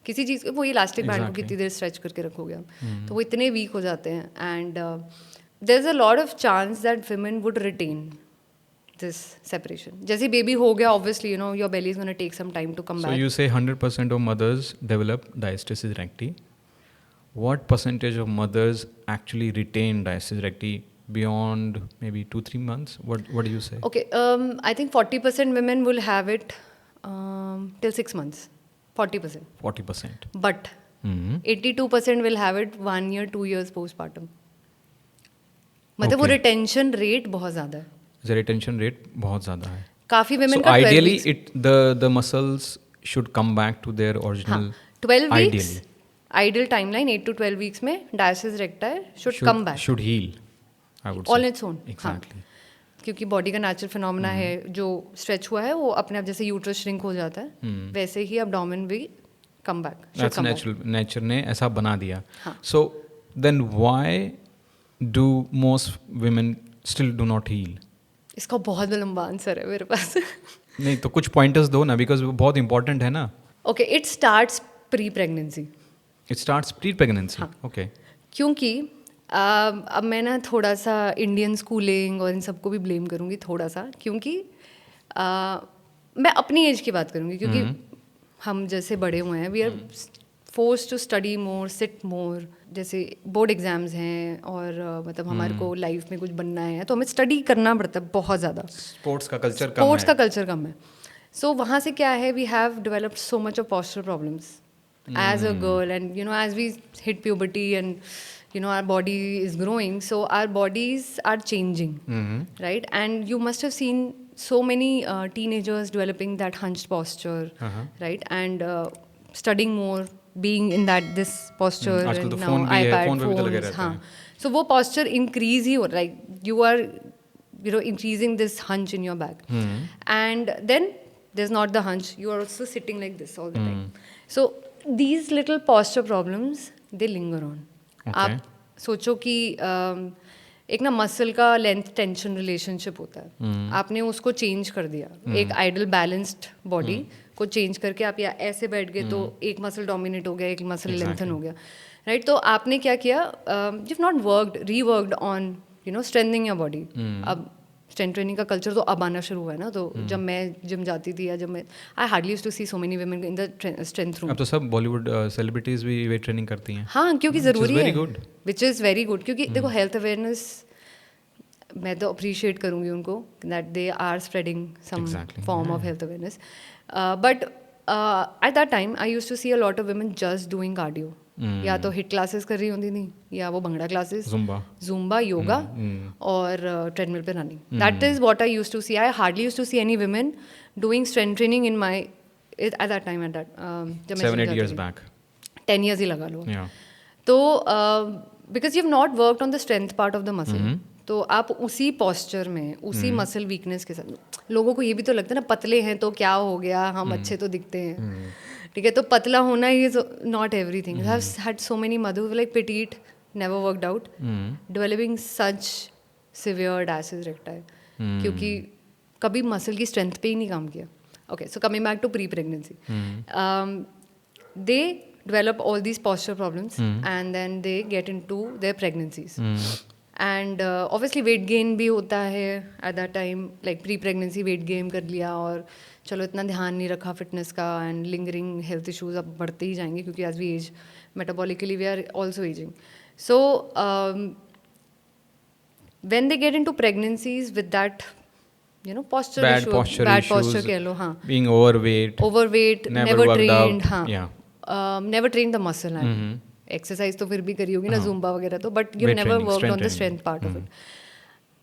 किसी चीज़ वो इलास्टिक बैंड को कितनी देर स्ट्रेच करके रखोगे आप, तो वो इतने वीक हो जाते हैं, and there is a lot of chance that women would retain this separation. जैसे बेबी हो गया, obviously you know your belly is gonna take some time to come so back. you say 100% of mothers develop diastasis recti. What percentage of mothers actually retain diastasis recti beyond maybe 2-3 months? What do you say? Okay, I think 40% women will have it till 6 months. 40%. 40%. But 82% will have it 1 year, 2 years postpartum. मतलब वो Okay. Retention rate बहुत ज़्यादा है, The retention rate बहुत ज़्यादा है. काफ़ी women So का 12 ideally, weeks. the muscles should come back to their original. हाँ, 12 weeks. Ideally. Ideal timeline 8 to 12 weeks में diastasis recti should come back. Should heal. I would On say. its own. Exactly. हाँ, क्योंकि body का natural phenomena है, जो stretch हुआ है वो अपने आप जैसे यूट्रस श्रिंक हो जाता है, वैसे ही अब्डोमेन भी come back. That's natural. Nature ने ऐसा बना दिया. हाँ. So then why do most women still do not heal? इसका बहुत लंबा आंसर है मेरे पास। नहीं तो कुछ पॉइंटर्स दो ना, बिकॉज वो बहुत इंपॉर्टेंट है ना. Okay, it starts pre pregnancy. It starts pre pregnancy. Okay, क्योंकि अब मैं ना थोड़ा सा इंडियन स्कूलिंग और इन सबको भी ब्लेम करूँगी थोड़ा सा, क्योंकि मैं अपनी एज की बात करूँगी, क्योंकि हम जैसे बड़े हुए हैं, we are force to study more, sit more, जैसे बोर्ड एग्जाम्स हैं और मतलब हमारे को लाइफ में कुछ बनना है तो हमें स्टडी करना पड़ता है बहुत ज़्यादा। स्पोर्ट्स का कल्चर कम है. स्पोर्ट्स का कल्चर कम है। सो वहाँ से क्या है, we have developed so much of postural problems as a girl, and you know as we hit puberty and you know our body is growing, so our bodies are changing, right? And you must have seen so many teenagers developing that hunched posture, right? And studying more, being in this posture, आजकल and तो now phone भी है, iPad, phone पे भी तो लगे phones, रहते हाँ, हैं. so वो posture increase ही हो, like you are you know increasing this hunch in your back, and then there's not the hunch, you are also sitting like this all the time. So these little posture problems they linger on. Okay. आप सोचो कि एक ना muscle का length tension relationship होता है, आपने उसको चेंज कर दिया, एक आइडल बैलेंस्ड बॉडी को चेंज करके आप या ऐसे बैठ गए तो एक मसल डोमिनेट हो गया, एक मसल लेंथन हो गया, राइट? तो आपने क्या किया, you not worked reworked on strengthening your body. अब स्ट्रेंथ ट्रेनिंग का कल्चर तो अब आना शुरू हुआ है ना, तो जब मैं जिम जाती थी या जब मैं I hardly used to see so many women in the strength room. अब तो सब बॉलीवुड सेलिब्रिटीज भी वेट ट्रेनिंग करती हैं. हाँ, क्योंकि ज़रूरी है, good. Which is very good, क्योंकि देखो हेल्थ अवेयरनेस मैं तो अप्रिशिएट करूँगी उनको that they are spreading some form of health awareness. But at that time I used to see a lot of women just doing cardio. या तो hit classes कर रही होती थी या वो भंगड़ा क्लासेस, जुम्बा योगा और ट्रेडमिल पे running. That is what I used to see. I hardly used to see any women doing strength training in my at that time, at that जब मैं 7-8 years back. 10 years ही लगा लो. तो because you have not worked on the strength part of the muscle, तो आप उसी posture में उसी muscle weakness के साथ, लोगों को ये भी तो लगता है ना पतले हैं तो क्या हो गया, हम अच्छे तो दिखते हैं, ठीक है? तो पतला होना is not everything. I have had so many mother like petite, never worked out, developing such severe diastasis recti, क्योंकि कभी मसल की स्ट्रेंथ पे ही नहीं काम किया. Okay, so coming back to pre pregnancy, they develop all these posture problems and then they get into their pregnancies. And obviously weight gain भी होता है at that time, like pre-pregnancy weight gain कर लिया और चलो इतना ध्यान नहीं रखा फिटनेस का, and lingering health issues अब बढ़ते ही जाएंगे क्योंकि as we age metabolically we are also aging. So when they get into pregnancies with that posture bad issue, posture issues, कह लो, हाँ, being overweight, never trained, out, हाँ, yeah. never trained the muscle. Exercise तो फिर भी करी होगी ना, Zumba वगैरह तो, but you never worked on the strength part of it.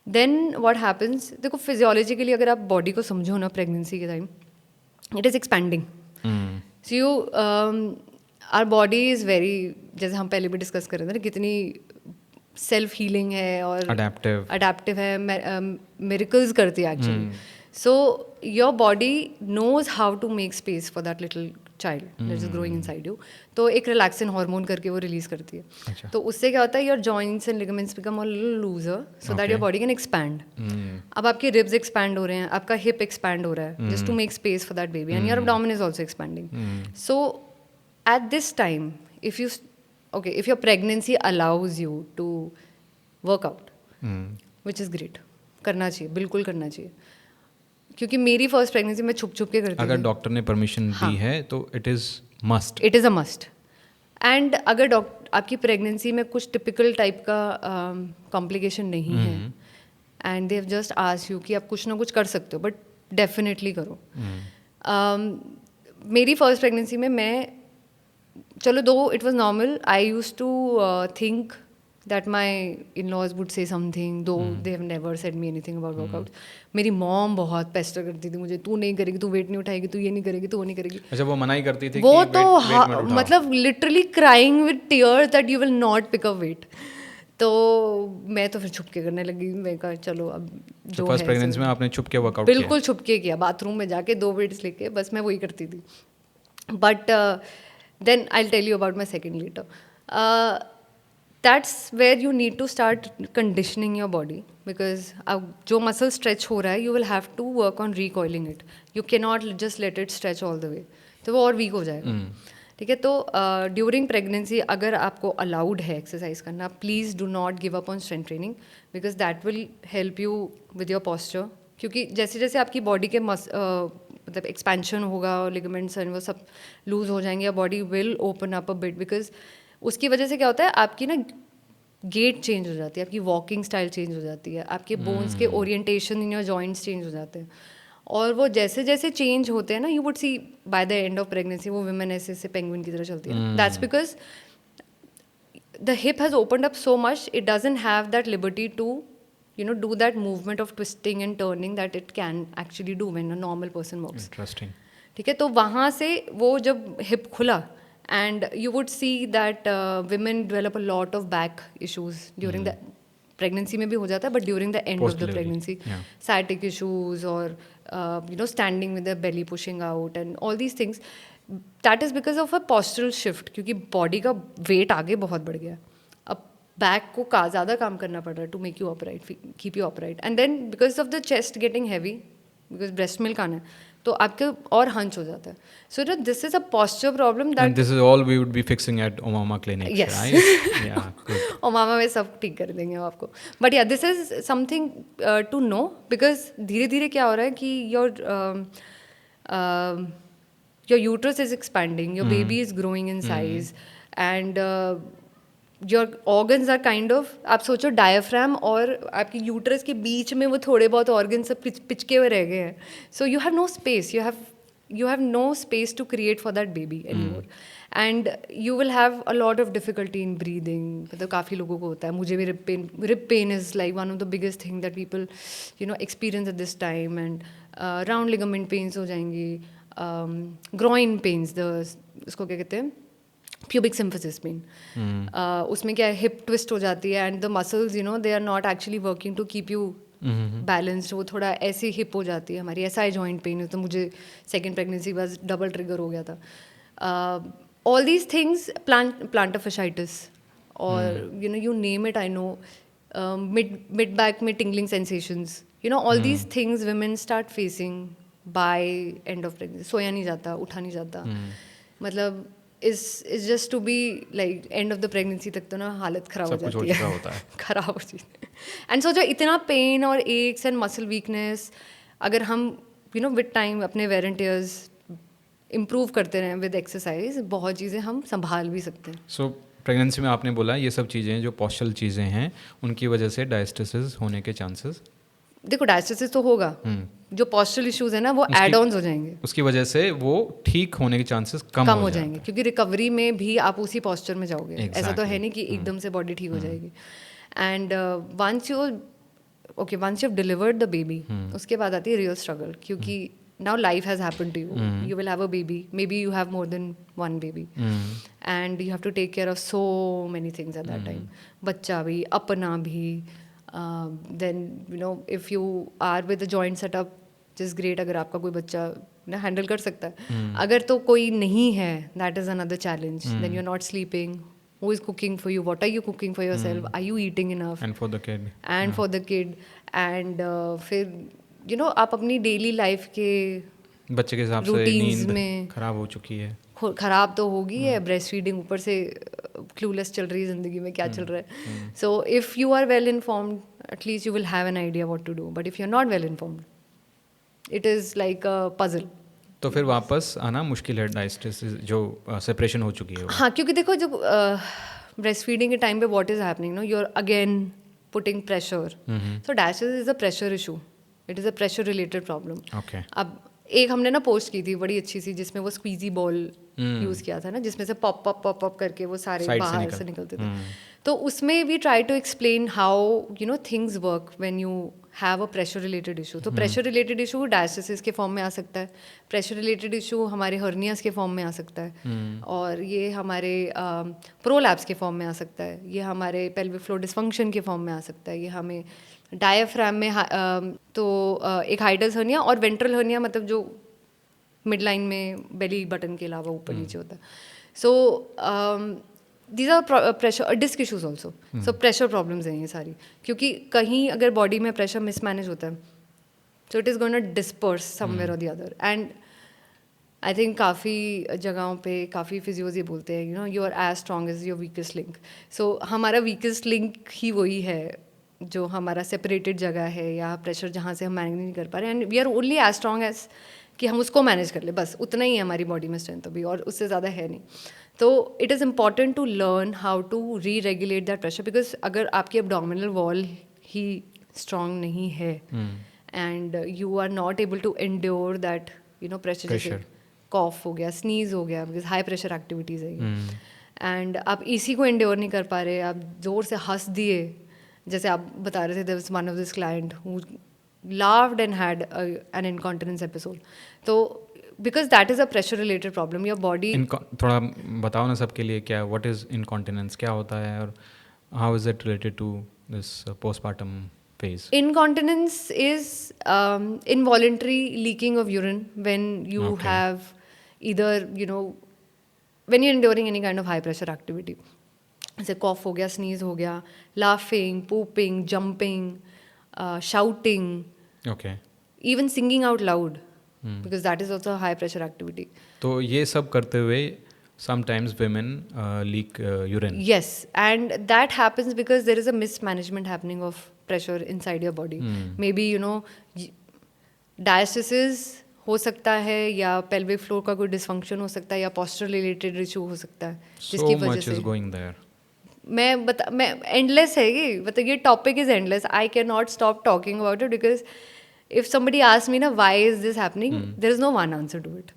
Then what happens, देखो फिजियोलॉजिकली अगर आप बॉडी को समझो ना प्रेगनेंसी के time, it is expanding. So you our body is very, जैसे हम पहले भी डिस्कस कर रहे थे ना, कितनी सेल्फ हीलिंग है और अडेप्टिव है, मिरेकल्स करती है actually. So your body knows how to make space for that little child that is growing inside you. तो एक रिलैक्सिन हार्मोन करके वो रिलीज करती है. अच्छा. तो उससे क्या होता है, your joints and ligaments become a little loser so that your body can expand. अब आपके रिब्स एक्सपैंड हो रहे हैं, आपका हिप एक्सपैंड हो रहा है just to make space for that baby, and your abdomen is also expanding. So at this time if your pregnancy allows you to work out, which is great, करना चाहिए, बिल्कुल करना चाहिए. क्योंकि मेरी फर्स्ट प्रेगनेंसी मैं छुप छुप के करती थी. अगर डॉक्टर ने परमिशन दी है तो it is must. It is a must. And अगर आपकी प्रेगनेंसी में कुछ टिपिकल टाइप का कॉम्प्लिकेशन नहीं है and they have just asked you कि आप कुछ ना कुछ कर सकते हो, बट डेफिनेटली करो. मेरी फर्स्ट प्रेगनेंसी में मैं, चलो दो it was normal, I used to think that my in-laws would say something, though they have never said me anything about workouts. मेरी मॉम बहुत पेस्टर करती थी मुझे, तू नहीं करेगी, तू वेट नहीं उठाएगी, तू ये नहीं करेगी, तू वो नहीं करेगी. अच्छा, वो मना ही करती थी वो कि तो मतलब literally crying with tears that you will not pick up weight. तो मैं तो फिर छुप के करने लगी. मैं कहा चलो अब जो फर्स्ट प्रेगनेंसी में आपने छुप के वर्कआउट किया? बिल्कुल छुप के किया, बाथरूम में जाके 2 वेट्स लेके, बस मैं वही करती थी. But then I will tell you about my second letter. That's where you need to start conditioning your body, because जो muscle stretch हो रहा है, you will have to work on recoiling it. You cannot just let it stretch all the way. तो वो और weak हो जाएगा. ठीक है? तो during pregnancy अगर आपको allowed है exercise करना, please do not give up on strength training, because that will help you with your posture. क्योंकि जैसे जैसे आपकी body के मतलब expansion होगा, ligaments and वो सब lose हो जाएंगे, your body will open up a bit, because उसकी वजह से क्या होता है, आपकी ना गेट चेंज हो जाती है, आपकी वॉकिंग स्टाइल चेंज हो जाती है, आपके बोन्स के orientation in your joints change हो जाते हैं. और वो जैसे जैसे चेंज होते हैं ना, you would see by the end of pregnancy वो वुमेन ऐसे ऐसे पेंगुइन की तरह चलती है. That's because the hip has opened up so much, it doesn't have that liberty to do that movement of twisting and turning that it can actually do when a normal person walks. Interesting. ठीक है? तो वहाँ से वो जब hip खुला, and you would see that women develop a lot of back issues during the pregnancy में भी हो जाता है, but during the end of the pregnancy, sciatic issues or standing with the belly pushing out and all these things. That is because of a postural shift, क्योंकि body का weight आगे बहुत बढ़ गया. अब बैक को ज़्यादा काम करना पड़ रहा है to make you upright, keep you upright. And then because of the chest getting heavy, because breast milk आना है, तो आपके और हंच हो जाता है. So this is a posture problem And that this is all we would be fixing at Omama Clinic, Yes. right? Yeah, good. और मामा में सब ठीक कर देंगे वो आपको. But yeah this is something to know, because धीरे धीरे क्या हो रहा है कि your uterus is expanding, your baby is growing in size, and your organs are kind of, आप सोचो डायफ्राम और आपकी यूट्रस के बीच में वो थोड़े बहुत ऑर्गन सब पिचके हुए रह गए हैं. So you have no space, you have no space to create for that baby anymore. And you will have a lot of difficulty in breathing. मतलब काफ़ी लोगों को होता है. मुझे भी rib pain is like one of the biggest thing that people experience at this time. And round ligament pains हो जाएंगी, groin pains, इसको क्या कहते हैं, pubic symphysis pain. उसमें क्या है, hip twist हो जाती है, and the muscles they are not actually working to keep you balanced. वो थोड़ा ऐसी हिप हो जाती है हमारी. ऐसा है जॉइंट पेन, तो मुझे सेकेंड प्रेगनेंसी के बाद डबल ट्रिगर हो गया था. All these things, plantar fasciitis, और you name it, I know, mid back में tingling sensations, all these things women start facing by end of pregnancy. सोया नहीं जाता, उठा नहीं जाता, मतलब is just to be like end of the pregnancy तक तो ना हालत ख़राब हो जाती है, ख़राब हो जाती है. एंड सोचो इतना पेन और एक्स एंड मसल वीकनेस, अगर हम विद टाइम अपने वेयर एंड टियर्स इम्प्रूव करते रहें विद एक्सरसाइज, बहुत चीज़ें हम संभाल भी सकते हैं. सो प्रेगनेंसी में आपने बोला ये सब चीज़ें जो पॉस्चरल चीज़ें हैं उनकी वजह से डायस्टेसिस होने के चांसेस, देखो डायस्टेसिस तो होगा, जो पॉस्चरल इश्यूज है ना वो एड ऑन्स हो जाएंगे, उसकी वजह से वो ठीक होने के चांसेस कम हो जाएंगे, क्योंकि रिकवरी में भी आप उसी पॉस्चर में जाओगे. ऐसा तो है नहीं कि एकदम से बॉडी ठीक हो जाएगी. And once you have delivered the baby, उसके बाद आती है रियल स्ट्रगल, क्योंकि now life has happened to you. You will have a baby, maybe you have more than one baby, and you have to take care of so many things at that time. बच्चा भी, अपना भी, then if you are with a joint setup, just great, अगर आपका कोई बच्चा handle कर सकता है. अगर तो कोई नहीं है, that is another challenge. Then you're not sleeping. Who is cooking for you? What are you cooking for yourself? Are you eating enough? And for the kid. And for the kid. And फिर आप अपनी daily life के बच्चे के हिसाब से नींद में खराब हो चुकी है, खराब तो होगी है, ब्रेस्ट फीडिंग ऊपर से क्लूलेस चल रही है ज़िंदगी में, क्या चल रहा है. So if you are well informed, at least you will have an idea what to do. But if you are not well informed, it is like a puzzle. तो फिर वापस आना मुश्किल है, डायस्टेसिस जो सेपरेशन हो चुकी है. हाँ, क्योंकि देखो जब ब्रेस्ट फीडिंग के टाइम पे what is happening, you are again putting pressure. So diastasis is a pressure issue, it is a pressure related problem. अब एक हमने ना पोस्ट की थी बड़ी अच्छी सी, जिसमें वो स्क्वीजी बॉल यूज़ किया था ना, जिसमें से पॉप पॉप पॉप पॉप करके वो सारे बाहर से निकलते थे. तो उसमें we try to explain how things work when you have a pressure related issue. तो प्रेशर रिलेटेड इशू डायस्टेसिस के फॉर्म में आ सकता है, प्रेशर रिलेटेड इशू हमारे हर्नियास के फॉर्म में आ सकता है, और ये हमारे प्रोलैप्स के फॉर्म में आ सकता है, ये हमारे पेल्विक फ्लोर डिस्फंक्शन के फॉर्म में आ सकता है, ये हमें डायफ्राम में तो एक हाइडस हर्निया और वेंट्रल हर्निया, मतलब जो मिड लाइन में बेली बटन के अलावा ऊपर नीचे होता है. So these are pressure disc issues also. So pressure problems हैं ये सारी, क्योंकि कहीं अगर बॉडी में प्रेशर मिसमैनेज होता है, so it is going to disperse somewhere और the other. And I think काफ़ी जगहों पे काफ़ी फिजियोज ये बोलते हैं you are as strong as your weakest link. So हमारा वीकेस्ट लिंक ही वही है जो हमारा सेपरेटेड जगह है या प्रेशर जहाँ से हम मैनेज नहीं कर पा रहे हैं. And we are only as strong as कि हम उसको मैनेज कर ले, बस उतना ही है हमारी बॉडी में स्ट्रेंथ अभी, और उससे ज़्यादा है नहीं. तो it is important to learn how to reregulate that pressure, because अगर आपकी एब्डोमिनल वॉल ही स्ट्रॉन्ग नहीं है and you are not able to endure that pressure, जैसे कॉफ हो गया, स्नीज हो गया, बिकॉज हाई प्रेशर एक्टिविटीज़ है ये, एंड आप इसी को एंड्योर नहीं कर पा रहे, आप ज़ोर से हंस दिए, जैसे आप बता रहे थे, there was one of this client who laughed and had an incontinence episode. तो because that is a pressure related problem, your body. थोड़ा बताओ ना सबके लिए, क्या what is incontinence, क्या होता है, और how is it related to this postpartum phase? Incontinence is involuntary leaking of urine when you have either when you're enduring any kind of high pressure activity. जैसे कॉफ हो गया, sneeze हो गया, laughing, pooping, jumping, shouting, okay, even singing out loud, because that is also a high pressure activity. तो ये सब करते हुए sometimes women leak urine. Yes, and that happens because there is a mismanagement happening of pressure inside your body. Maybe diastasis हो सकता है, या pelvic floor का कोई dysfunction हो सकता है, या posture related issue हो सकता है, So जिसकी वजह much is से going there. मैं एंडलेस है ये, मतलब ये topic is endless. I can not stop talking about it, because if somebody ask me ना why is this happening, there is no one answer to it.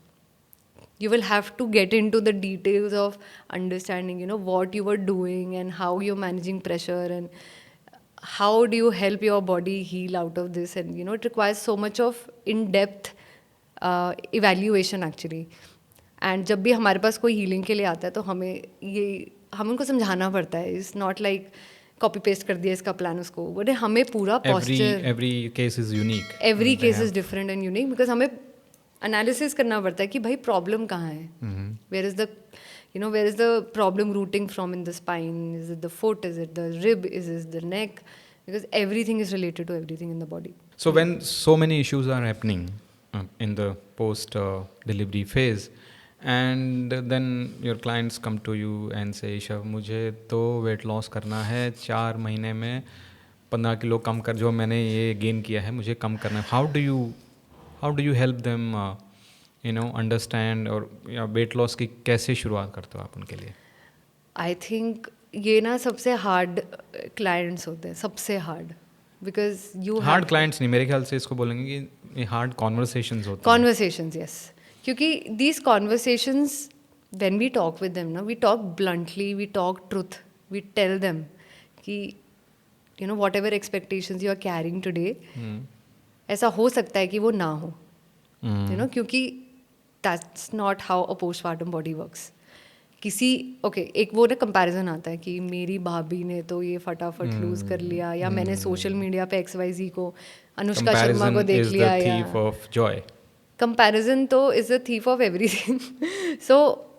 You will have to get into the details of understanding, what you were doing and how you're managing pressure, and how do you help your body heal out of this. And it requires so much of in-depth evaluation actually. And जब भी हमारे पास कोई healing के लिए आता है, तो हम उनको समझाना पड़ता है. It's not like copy paste कर दिया इसका प्लान उसको, बट हमें पूरा posture, Every case is unique. every case is different and unique, because हमें एनालिसिस करना पड़ता है कि भाई प्रॉब्लम कहाँ है, where is the problem rooting from in the spine, is it the foot, is it the rib, is it the neck, because everything is related to everything in the body. So when so many issues are happening in the post delivery phase, and then your clients come to you and say, ईशव मुझे तो weight loss करना है, 4 महीने में 15 kilo कम कर, जो मैंने ये गेन किया है मुझे कम करना है. How do you help them understand, और वेट लॉस की कैसे शुरुआत करते हो आप उनके लिए? आई थिंक ये ना सबसे हार्ड क्लाइंट्स होते हैं, सबसे hard, because you hard clients नहीं, मेरे ख्याल से इसको बोलेंगे कि ये हार्ड कॉन्वर्सेशंस होते हैं. Conversations, yes. क्योंकि these conversations, when we talk with them ना, we talk bluntly, we talk truth, we tell them कि what ever expectations you are carrying today, ऐसा हो सकता है कि वो ना हो, क्योंकि that's not how a postmortem body works. एक वो ना कंपैरिजन आता है कि मेरी भाभी ने तो ये फटाफट लूज कर लिया, या मैंने सोशल मीडिया पे XYZ को, अनुष्का शर्मा को देख लिया, या कंपैरिजन तो is the thief of everything. So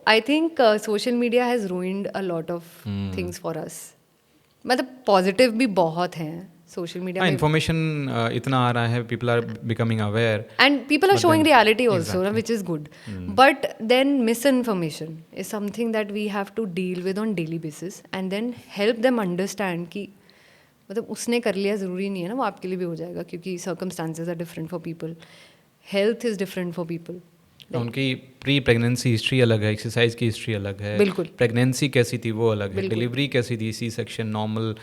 I think social media has ruined a lot of things for us. मतलब पॉजिटिव भी बहुत हैं सोशल मीडिया में, इन्फॉर्मेशन इतना आ रहा है, people are becoming aware, and people are showing reality also, which is good. But then misinformation is something that we have to deal with on daily basis, and then help them understand कि मतलब उसने कर लिया ज़रूरी नहीं है ना वो आपके लिए भी हो जाएगा, क्योंकि circumstances are different for people, health is different for people. उनकी प्री प्रेगनेंसी हिस्ट्री अलग है, एक्सरसाइज की हिस्ट्री अलग है, बिल्कुल. प्रेगनेंसी कैसी थी वो अलग है, डिलीवरी कैसी थी, सी सेक्शन नॉर्मल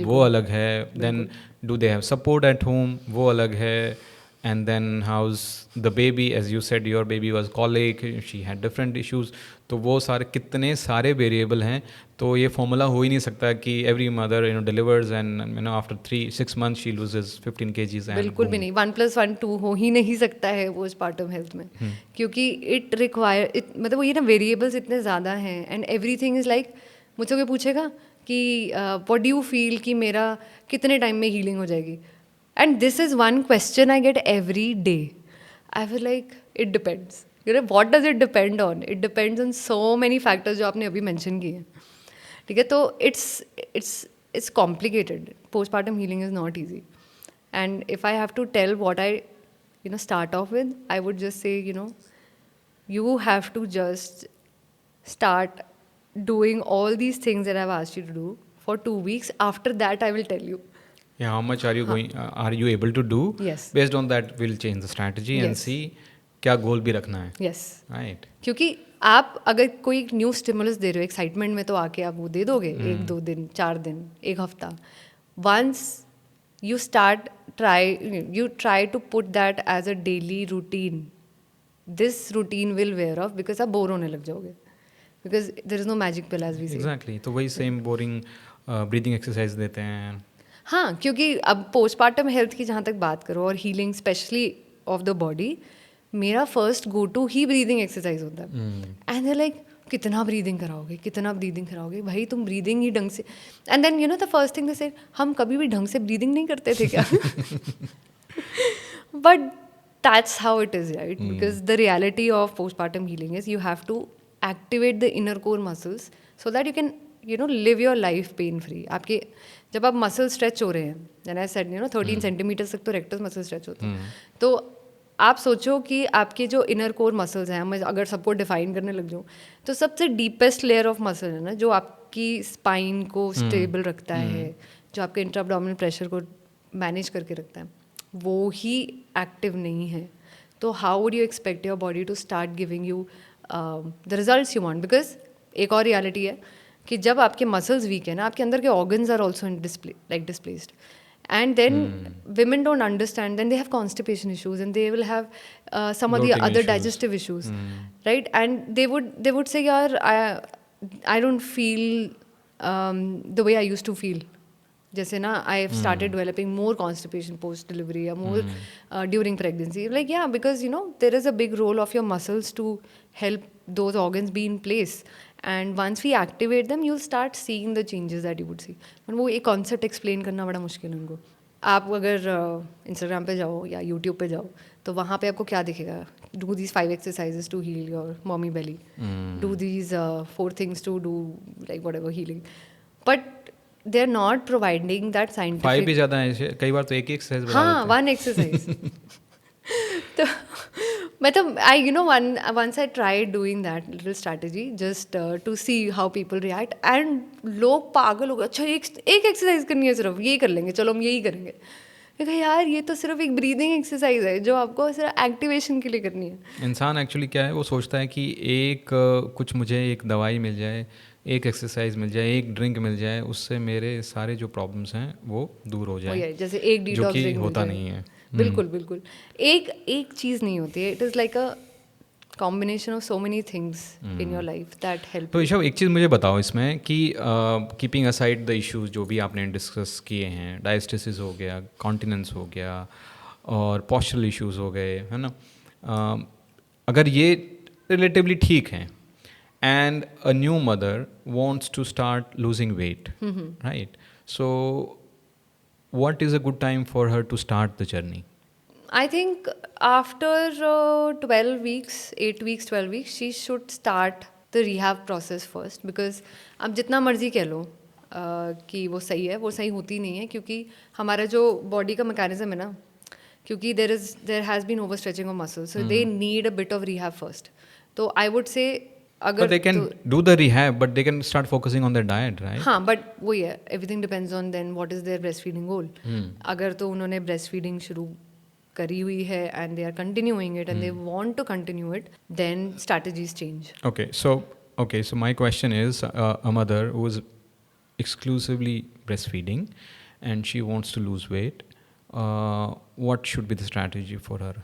वो अलग है, then do they have support at home वो अलग है, and then how's the baby, as you said your baby was colic, she had different issues. तो वो सारे कितने सारे वेरिएबल हैं, तो ये फॉर्मूला हो ही नहीं सकता कि every mother delivers and after 3-6 months she loses 15 kgs. बिल्कुल भी नहीं, 1+1 2 हो ही नहीं सकता है पोस्टपार्टम हेल्थ में, क्योंकि इट रिक्वायर मतलब वो ये ना वेरिएबल्स इतने ज़्यादा हैं, एंड एवरीथिंग इज़ लाइक, मुझसे कोई पूछेगा कि व्हाट डू यू फील कि मेरा कितने टाइम में हीलिंग हो जाएगी, and this is one question I get every day. I will like it depends. What does it depend on? It depends on so many factors जो आपने अभी mention किए हैं. ठीक है, तो it's complicated. Postpartum healing is not easy, and if I have to tell what I start off with, I would just say you have to just start doing all these things that I've asked you to do for 2 weeks. After that, I will tell you. Yeah, how much are you going? Are you able to do? Yes. Based on that, we'll change the strategy and Yes. see क्या गोल भी रखना है. Yes. Right. क्योंकि आप अगर कोई new stimulus दे रहे हो एक्साइटमेंट में, तो आके आप वो दे दोगे 1-2 दिन, 4 दिन, 1 हफ्ता. Once you try to put that as a daily routine, this routine will wear off, because आप बोर होने लग जाओगे, because there is no magic pill as we say. Exactly. तो वही सेम बोरिंग ब्रीदिंग एक्सरसाइज देते हैं. हाँ, क्योंकि अब पोस्टपार्टम हेल्थ की जहाँ तक बात करो और healing specially of the body, मेरा फर्स्ट गो टू ही ब्रीदिंग एक्सरसाइज होता है. एंड दे लाइक, कितना ब्रीदिंग कराओगे भाई, तुम ब्रीदिंग ही ढंग से. And then the first thing they say, हम कभी भी ढंग से ब्रीदिंग नहीं करते थे क्या? But that's how it is, right? Because the reality of postpartum healing is you have to activate the inner core muscles so that you can live your life pain free. आपके जब आप muscle stretch हो रहे हैं, then I said 13 centimetre तक तो rectus muscle stretch होता है. तो आप सोचो कि आपके जो इनर कोर मसल्स हैं, मैं अगर सबको डिफाइन करने लग जाऊँ, तो सबसे डीपेस्ट लेयर ऑफ मसल है ना, जो आपकी स्पाइन को स्टेबल रखता है, जो आपके इंट्रा एब्डोमिनल प्रेशर को मैनेज करके रखता है, वो ही एक्टिव नहीं है. तो how would you expect your body to start giving you the results you want? Because एक और रियलिटी है कि जब आपके मसल्स वीक है ना, आपके अंदर के organs are also displaced. And then women don't understand, then they have constipation issues and they will have some of the Bloating other issues. digestive issues, right? And they would say, yaar, I don't feel the way I used to feel. जैसे ना I have started developing more constipation post delivery or more during pregnancy. Like, yeah, because there is a big role of your muscles to help those organs be in place. And once we activate them, you'll start seeing the changes that you would see. but वो एक concept explain करना बड़ा मुश्किल है उनको. आप अगर Instagram पे जाओ या YouTube पे जाओ, तो वहाँ पे आपको क्या दिखेगा? Do these 5 exercises to heal your mommy belly. Do these 4 things to do like whatever healing. But they're not providing that scientific. 5 भी ज़्यादा है, कई बार तो एक एक्सरसाइज बता हाँ, देते हैं. 1 exercise. तो मतलब once I tried doing that little strategy just to see how people react, and लोग पागल हो गए. अच्छा, एक एक्सरसाइज करनी है, सिर्फ ये कर लेंगे, चलो हम यही करेंगे. मैं कहा यार, ये तो सिर्फ एक ब्रीदिंग एक्सरसाइज है जो आपको सिर्फ एक्टिवेशन के लिए करनी है. इंसान एक्चुअली क्या है, वो सोचता है कि कुछ मुझे एक दवाई मिल जाए, एक एक्सरसाइज मिल जाए, एक ड्रिंक मिल जाए, उससे मेरे सारे जो प्रॉब्लम्स हैं वो दूर हो जाए, जैसे एक जो डिटॉक्स कि ड्रिंक होता नहीं है. बिल्कुल. एक चीज़ नहीं होती है. It is like a combination of so many things in your life that help. तो ईशव, एक चीज़ मुझे बताओ इसमें कि कीपिंग असाइड द इश्यूज जो भी आपने डिस्कस किए हैं, डायस्टिसिस हो गया, कॉन्टिनेंस हो गया और पोस्चरल इश्यूज हो गए, है ना, अगर ये रिलेटिवली ठीक हैं and a new mother wants to start losing weight, right? So what is a good time for her to start the journey? I think after 12 weeks, 8 weeks, 12 weeks, she should start the rehab process first. Because अब जितना मर्जी कह लो कि वो सही है, वो सही होती नहीं है, क्योंकि हमारा जो बॉडी का मैकेनिज्म है ना, क्योंकि there has been overstretching of muscles, so they need a bit of rehab first. तो I would say अगर But they can do the rehab, but they can start focusing on their diet, right? हाँ, but वही है, everything depends on then what is their breast feeding goal. अगर तो उन्होंने breast feeding शुरू करी हुई है and they are continuing it and they want to continue it, then strategies change. Okay, so my question is, a mother who is exclusively breastfeeding and she wants to lose weight, what should be the strategy for her?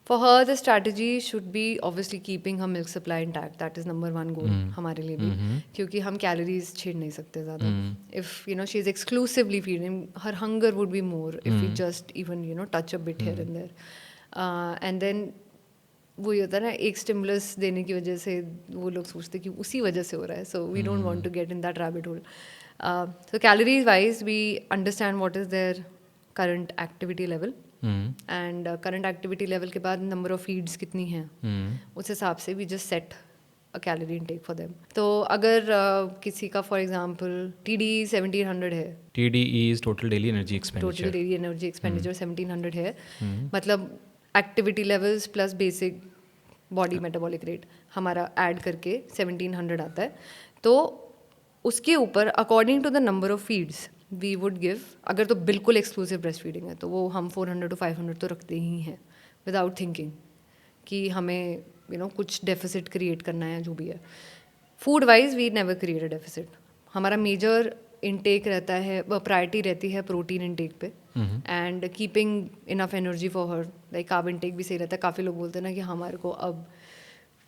For her, the strategy should be obviously keeping her milk supply intact. That is number 1 goal हमारे लिए भी, क्योंकि हम calories छेड़ नहीं सकते ज़्यादा. If she is exclusively feeding, her hunger would be more if we just even touch a bit here and there. And then वही होता है ना, एक स्टिमुलस देने की वजह से वो लोग सोचते कि उसी वजह से हो रहा है. So we don't want to get in that rabbit hole. So calories wise, we understand what is their current activity level. And current activity level के बाद नंबर ऑफ फीड्स कितनी हैं, उस हिसाब से we just set a calorie intake for them. तो अगर किसी का फॉर एग्जांपल TDE 1700 है, TDE is total daily energy expenditure. Total daily energy expenditure 1700 है, मतलब activity levels plus basic body metabolic rate हमारा ऐड करके 1700 आता है. तो उसके ऊपर according to the number of feeds we would give, अगर तो बिल्कुल एक्सक्लूसिव ब्रेस्ट फीडिंग है तो वो हम 400 to 500 तो रखते ही हैं विदाउट थिंकिंग कि हमें कुछ डेफिसिट क्रिएट करना है. जो भी है, food wise we never create a deficit. हमारा मेजर इनटेक रहता है, प्रायोरिटी रहती है प्रोटीन इनटेक पे and keeping enough energy for her. Like carb intake भी सही रहता है. काफ़ी लोग बोलते हैं ना कि हमारे को अब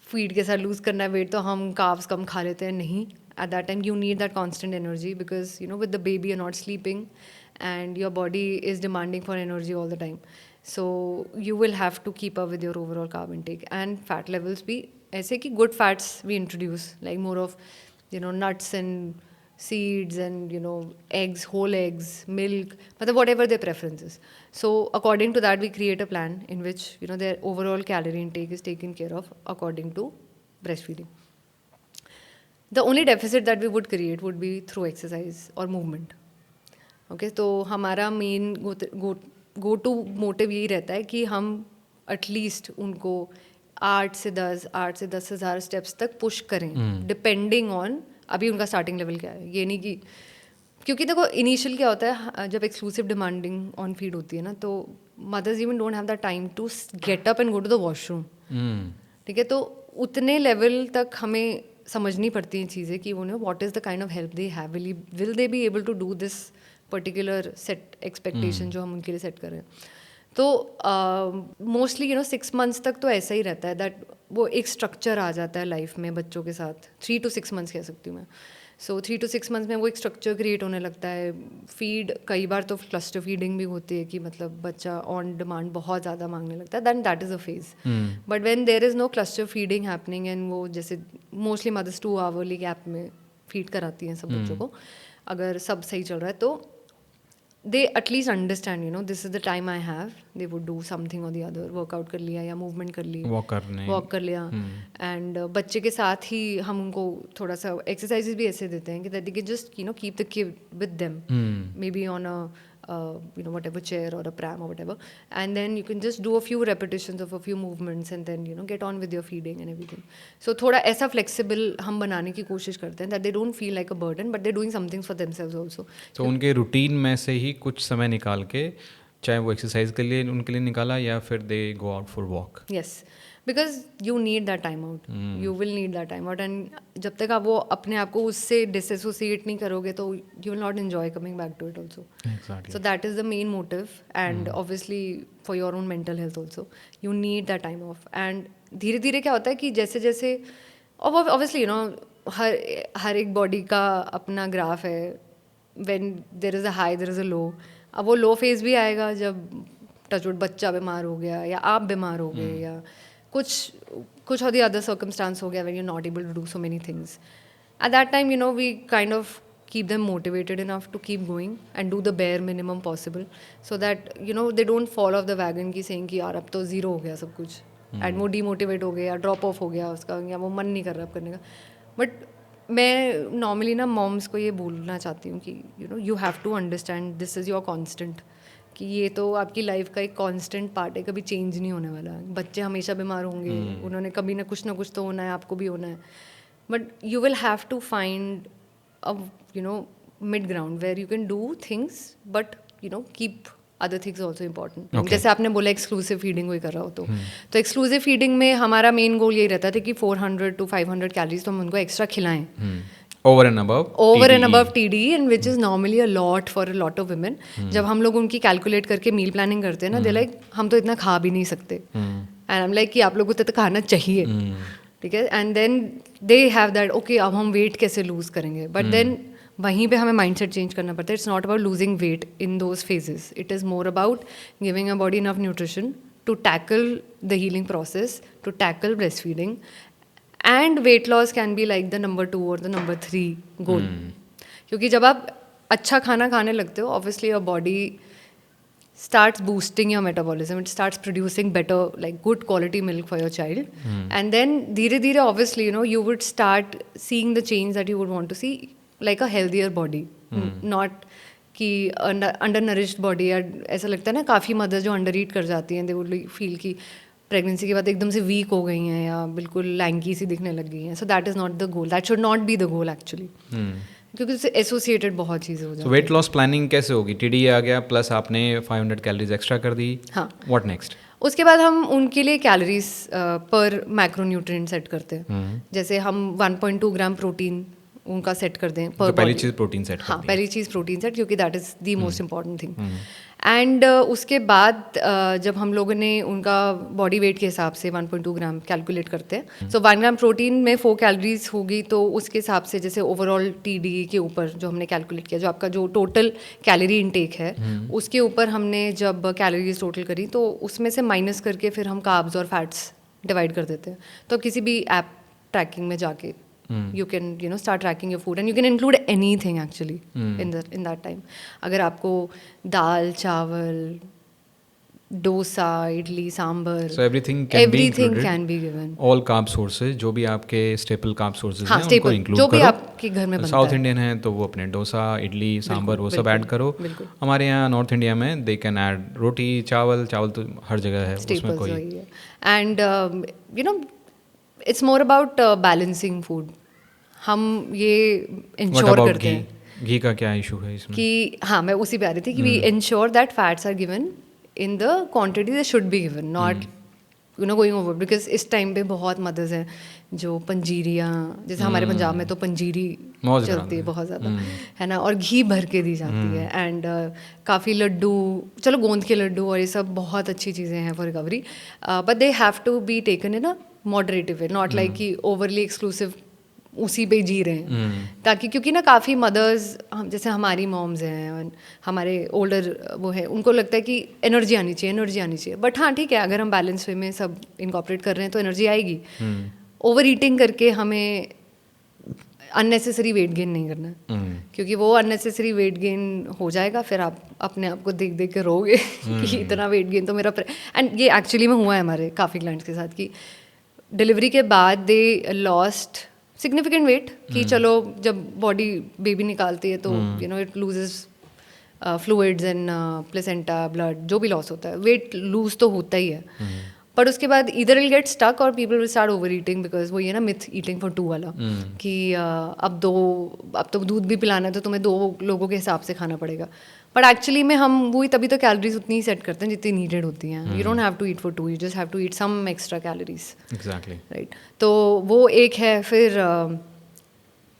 फीड के साथ लूज़ करना है वेट तो हम कार्ब्स कम खा लेते हैं. नहीं, at that time you need that constant energy because with the baby you're not sleeping and your body is demanding for energy all the time, so you will have to keep up with your overall carb intake. And fat levels bhi aise ki good fats we introduce, like more of nuts and seeds and eggs, whole eggs, milk, matlab whatever their preference is. So according to that we create a plan in which their overall calorie intake is taken care of according to breastfeeding. the only deficit that we would create would be through exercise or movement. Okay, तो हमारा main go to motive यही रहता है कि हम at least उनको 8 से 10,000 steps तक पुश करें, डिपेंडिंग ऑन अभी उनका स्टार्टिंग लेवल क्या है. ये नहीं कि क्योंकि देखो इनिशियल क्या होता है जब एक्सक्लूसिव डिमांडिंग ऑन फीड होती है ना, तो mothers even don't have the time to get up and go to the washroom. ठीक है, तो उतने लेवल तक हमें समझनी पड़ती हैं चीज़ें कि उन्हें what is the kind of help they have, will they be able to do this particular set expectation जो हम उनके लिए सेट कर रहे हैं. तो मोस्टली 6 months तक तो ऐसा ही रहता है दैट वो एक स्ट्रक्चर आ जाता है लाइफ में बच्चों के साथ. 3 to 6 months कह सकती हूँ मैं. सो 3 to 6 months में वो एक स्ट्रक्चर क्रिएट होने लगता है. फीड कई बार तो क्लस्टर फीडिंग भी होती है कि मतलब बच्चा ऑन डिमांड बहुत ज़्यादा मांगने लगता है. Then that is a phase. But when there is no cluster feeding happening and वो जैसे मोस्टली मदर्स 2 hourly गैप में फीड कराती हैं सब बच्चों को, अगर सब सही चल रहा है तो they at least understand, this is the time I have. They would do something or the other, workout कर लिया या movement कर ली, वॉक कर लिया. एंड बच्चे के साथ ही हम उनको थोड़ा सा एक्सरसाइजेज भी ऐसे देते हैं कि that they can just keep the kid with them, may be on a whatever chair or a pram or whatever, and then you can just do a few repetitions of a few movements and then get on with your feeding and everything. So थोड़ा ऐसा flexible हम बनाने की कोशिश करते हैं that they don't feel like a burden but they're doing something for themselves also. तो उनके रूटीन में से ही कुछ समय निकाल के, चाहे वो एक्सरसाइज के लिए उनके लिए निकाला या फिर they go out for walk. Yes, because you need that time out. You will need that time out, and जब तक आप वो अपने आप को उससे disassociate नहीं करोगे तो you will not enjoy coming back to it also. Exactly. So that is the main motive, and obviously for your own mental health also, you need that time off. And धीरे धीरे क्या होता है कि जैसे जैसे obviously हर एक body का अपना ग्राफ है. When there is a high there is a low. अब वो लो फेज भी आएगा जब टचवुड बच्चा बीमार हो गया या आप बीमार हो गए या कुछ और दी अदर सर्कमस्टांस हो गया when you're not able to do so many things. At that time, we kind of keep them motivated enough to keep going and do the bare minimum possible so that they don't fall off the wagon की saying कि यार अब तो zero हो गया सब कुछ, and वो डीमोटिवेट हो गया, ड्रॉप ऑफ हो गया उसका, या वो मन नहीं कर रहा अब करने का. बट मैं नॉर्मली ना मॉम्स को ये बोलना चाहती हूँ कि you have to understand this is your constant, कि ये तो आपकी लाइफ का एक कांस्टेंट पार्ट है, कभी चेंज नहीं होने वाला. बच्चे हमेशा बीमार होंगे, उन्होंने कभी ना कुछ तो होना है, आपको भी होना है. But you will have to find a mid ground where you can do things but keep other things also important. जैसे आपने बोला एक्सक्लूसिव फीडिंग कोई कर रहा हो तो एक्सक्लूसिव फीडिंग में हमारा मेन गोल यही रहता था कि 400 to 500 कैलोरीज तो हम उनको एक्स्ट्रा खिलाएं. Over and above TDE, and which is normally a lot for a lot of women. जब हम लोग उनकी कैलकुलेट करके मील प्लानिंग करते हैं ना, दे लाइक हम तो इतना खा भी नहीं सकते, एंड आई एम लाइक कि आप लोगों को तो खाना चाहिए. ठीक है, and then they have that okay अब हम वेट कैसे लूज करेंगे. बट देन वहीं पे हमें माइंडसेट चेंज करना पड़ता है. It's not about losing weight in those phases, it is more about giving a body enough nutrition to tackle the healing process, to tackle breast feeding. And weight loss can be like the number 2 or the number 3 goal. क्योंकि जब आप अच्छा खाना खाने लगते हो, obviously your body starts boosting your metabolism. It starts producing better, like good quality milk for your child. And then धीरे धीरे obviously you would start seeing the change that you would want to see, like a healthier body. Not कि undernourished body. या ऐसा लगता है ना काफ़ी mother's जो अंडर ईट कर जाती हैं, they would feel कि प्रेगनेंसी के बाद एकदम से वीक हो गई हैं या बिल्कुल लैंकी सी दिखने लग गई हैं. सो that is not the goal, that should not be the goal actually, क्योंकि उससे एसोसिएटेड बहुत चीज़ें हो जाती हैं. वेट लॉस प्लानिंग कैसे होगी? TDE आ गया प्लस आपने 500 कैलोरीज एक्स्ट्रा कर दी. हाँ, व्हाट नेक्स्ट? उसके बाद हम उनके लिए कैलोरीज पर मैक्रोन्यूट्रिएंट सेट करते हैं. जैसे हम 1.2 ग्राम प्रोटीन उनका सेट कर दें पर. तो पहली चीज़ प्रोटीन सेट. हाँ, पहली चीज़ प्रोटीन सेट, क्योंकि that is the most important thing. And उसके बाद जब हम लोगों ने उनका बॉडी वेट के हिसाब से 1.2 ग्राम कैलकुलेट करते हैं, सो 1 ग्राम प्रोटीन में 4 कैलोरीज होगी, तो उसके हिसाब से जैसे ओवरऑल TDE के ऊपर जो हमने कैलकुलेट किया, जो आपका जो टोटल कैलोरी इनटेक है उसके ऊपर हमने जब कैलोरीज टोटल करी तो उसमें से माइनस करके फिर हम कार्ब्स और फैट्स डिवाइड कर देते हैं. तो किसी भी ऐप ट्रैकिंग में जाके you can start tracking your food and you can include anything actually in that time. अगर आपको दाल चावल dosa, idli, sambar, So everything can be everything included. can be given. All carb sources, जो भी आपके स्टेपल कार्ब सोर्सेज हाँ, हैं उनको staple, इंक्लूड जो भी करो. आपके घर में बनता साउथ है. इंडियन है तो वो अपने डोसा, इडली, सांभर वो सब बिल्कुल, ऐड करो. बिल्कुल. हमारे यहाँ नॉर्थ इंडिया में दे कैन ऐड रोटी, चावल तो हर जगह है, उसमें Staples कोई. वही है. And you know, it's more about balancing food. हम ये What इंश्योर about करते हैं घी का क्या इशू है इसमें? कि हाँ, मैं उसी पे आ रही थी कि we ensure that fats are given in the quantity they should be given, not going over. Because इस टाइम पे बहुत मदर्स हैं जो पंजीरियाँ, जैसे हमारे पंजाब में तो पंजीरी मौज चलती कराते है हैं. बहुत ज़्यादा, है ना, और घी भर के दी जाती है. एंड काफ़ी लड्डू, चलो गोंद के लड्डू और ये सब बहुत अच्छी चीज़ें हैं for recovery, but they have to be taken in a moderative way, not like कि ओवरली एक्सक्लूसिव उसी पे जी रहे हैं. ताकि क्योंकि ना काफ़ी मदर्स, हम जैसे हमारी मॉम्स हैं और हमारे ओल्डर वो है, उनको लगता है कि एनर्जी आनी चाहिए. बट हाँ ठीक है, अगर हम बैलेंस वे में सब इनकॉर्पोरेट कर रहे हैं तो एनर्जी आएगी. ओवर ईटिंग करके हमें अननेसेसरी वेट गेन नहीं करना है, क्योंकि वो अननेसेसरी वेट गेन हो जाएगा, फिर आप अपने आप को देख देख के रोगे कि इतना वेट गेन तो मेरा. एंड ये एक्चुअली में हुआ है हमारे काफ़ी क्लाइंट्स के साथ कि डिलीवरी के बाद दे लॉस्ट सिग्निफिकेंट वेट, कि चलो जब बॉडी बेबी निकालती है तो you know it loses fluids and placenta, blood, जो भी लॉस होता है, वेट लूज तो होता ही है. बट उसके बाद इधर विल गेट स्टक और people will start over eating, because वो ये ना मिथ ईटिंग फॉर 2 वाला, कि अब तो दूध भी पिलाना है तो तुम्हें 2 लोगों के हिसाब से खाना पड़ेगा. बट एक्चुअली में हम वही तभी तो कैलोरीज उतनी ही सेट करते हैं जितनी नीडेड होती हैं. You don't have to eat for 2, you just have to eat some extra calories. Exactly, right. तो वो एक है. फिर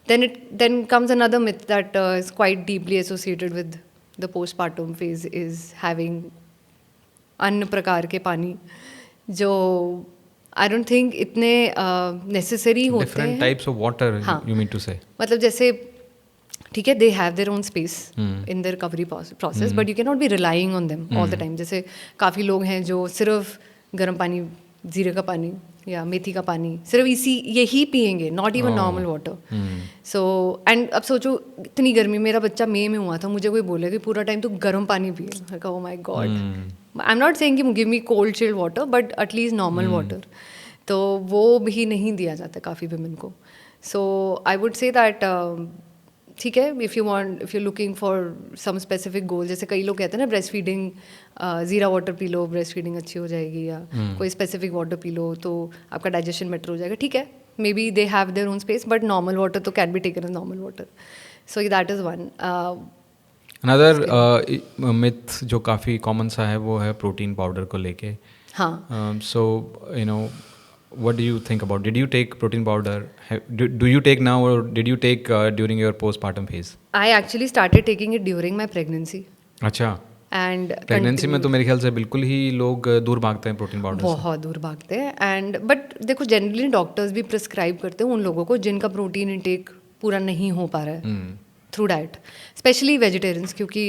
then comes another myth that is quite deeply associated with the postpartum phase, is having अन्य प्रकार के पानी जो आई डोंट थिंक इतने नेसेसरी होते डिफरेंट हैं. Types of water you mean to say. मतलब जैसे ठीक है, they have their own space in their recovery process, but you can not be relying on them all the time. जैसे काफ़ी लोग हैं जो सिर्फ गर्म पानी, जीरे का पानी या मेथी का पानी, सिर्फ यही पियेंगे, not even normal water. So and अब सोचो इतनी गर्मी, मेरा बच्चा मई में हुआ था, मुझे कोई बोले कि पूरा टाइम तो गर्म पानी पिए, oh my god. I am not saying कि give me cold chilled water, but at least normal water. तो वो भी नहीं दिया जाता काफ़ी विमेन को. सो आई वुड से दैट ठीक है, if you looking for some specific goal, जैसे कई लोग कहते हैं ना ब्रेस्ट फीडिंग, ज़ीरा वाटर पी लो ब्रेस्ट फीडिंग अच्छी हो जाएगी, या कोई स्पेसिफिक वाटर पी लो तो आपका डाइजेशन बेटर हो जाएगा. ठीक है, maybe they have their own space, but normal water तो can be taken as normal water. So that is one. Another myth जो काफ़ी कॉमन सा है वो है प्रोटीन पाउडर को लेके. हाँ. So you know, what do you think about, did you take protein powder, do you take now or did you take during your postpartum phase? I actually started taking it during my pregnancy. अच्छा. And pregnancy में तो मेरे ख्याल से बिल्कुल ही लोग दूर भागते हैं प्रोटीन पाउडर से. बहुत दूर भागते हैं. एंड बट देखो, जनरली डॉक्टर्स भी प्रिस्क्राइब करते हैं उन लोगों को जिनका प्रोटीन इंटेक पूरा नहीं हो पा रहा है थ्रू डाइट, स्पेशली वेजिटेरियंस, क्योंकि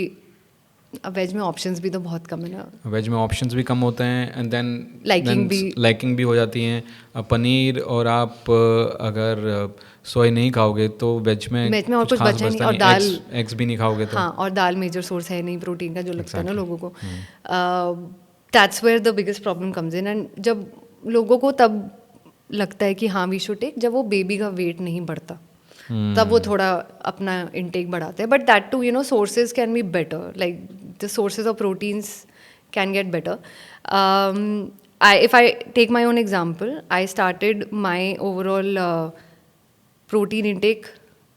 अब वेज में ऑप्शंस भी तो बहुत कम है ना. वेज में ऑप्शंस भी कम होते हैं एंड देन लाइकिंग भी हो जाती हैं. पनीर और आप अगर सोया नहीं खाओगे तो वेज में और कुछ बचा नहीं. और दाल, एग्स भी नहीं खाओगे तो. हाँ, और दाल मेजर सोर्स है नहीं प्रोटीन का, जो लगता है ना लोगों को. That's where the biggest problem comes in. And जब लोगों को तब लगता है कि हाँ वी शुड टेक, जब वो बेबी का वेट नहीं बढ़ता तब वो थोड़ा अपना इनटेक बढ़ाते हैं. But that too, you know, sources can be better, like the sources of proteins can get better. If I take my own example, I started my overall protein intake,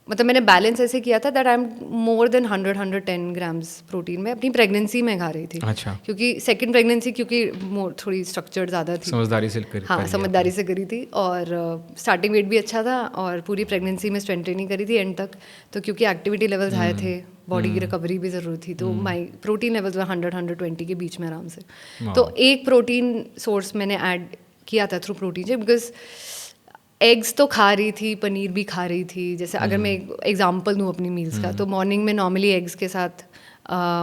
मतलब मैंने बैलेंस ऐसे किया था that I am more than 110 grams protein में अपनी pregnancy में खा रही थी. अच्छा. क्योंकि सेकंड प्रेगनेंसी क्योंकि थोड़ी स्ट्रक्चर्ड ज़्यादा थी, समझदारी से हाँ समझदारी से करी थी, और स्टार्टिंग वेट भी अच्छा था, और पूरी प्रेगनेंसी में स्ट्रेंथ ट्रेनिंग करी थी एंड तक. तो क्योंकि एक्टिविटी लेवल्स हाई थे, बॉडी की रिकवरी भी ज़रूरत थी, तो माई प्रोटीन लेवल्स 100-120 के बीच में आराम से. तो एक प्रोटीन सोर्स मैंने ऐड किया था थ्रू प्रोटीन से, बिकॉज एग्स तो खा रही थी, पनीर भी खा रही थी. जैसे अगर मैं एक एग्जांपल दूँ अपनी मील्स का, तो मॉर्निंग में नॉर्मली एग्स के साथ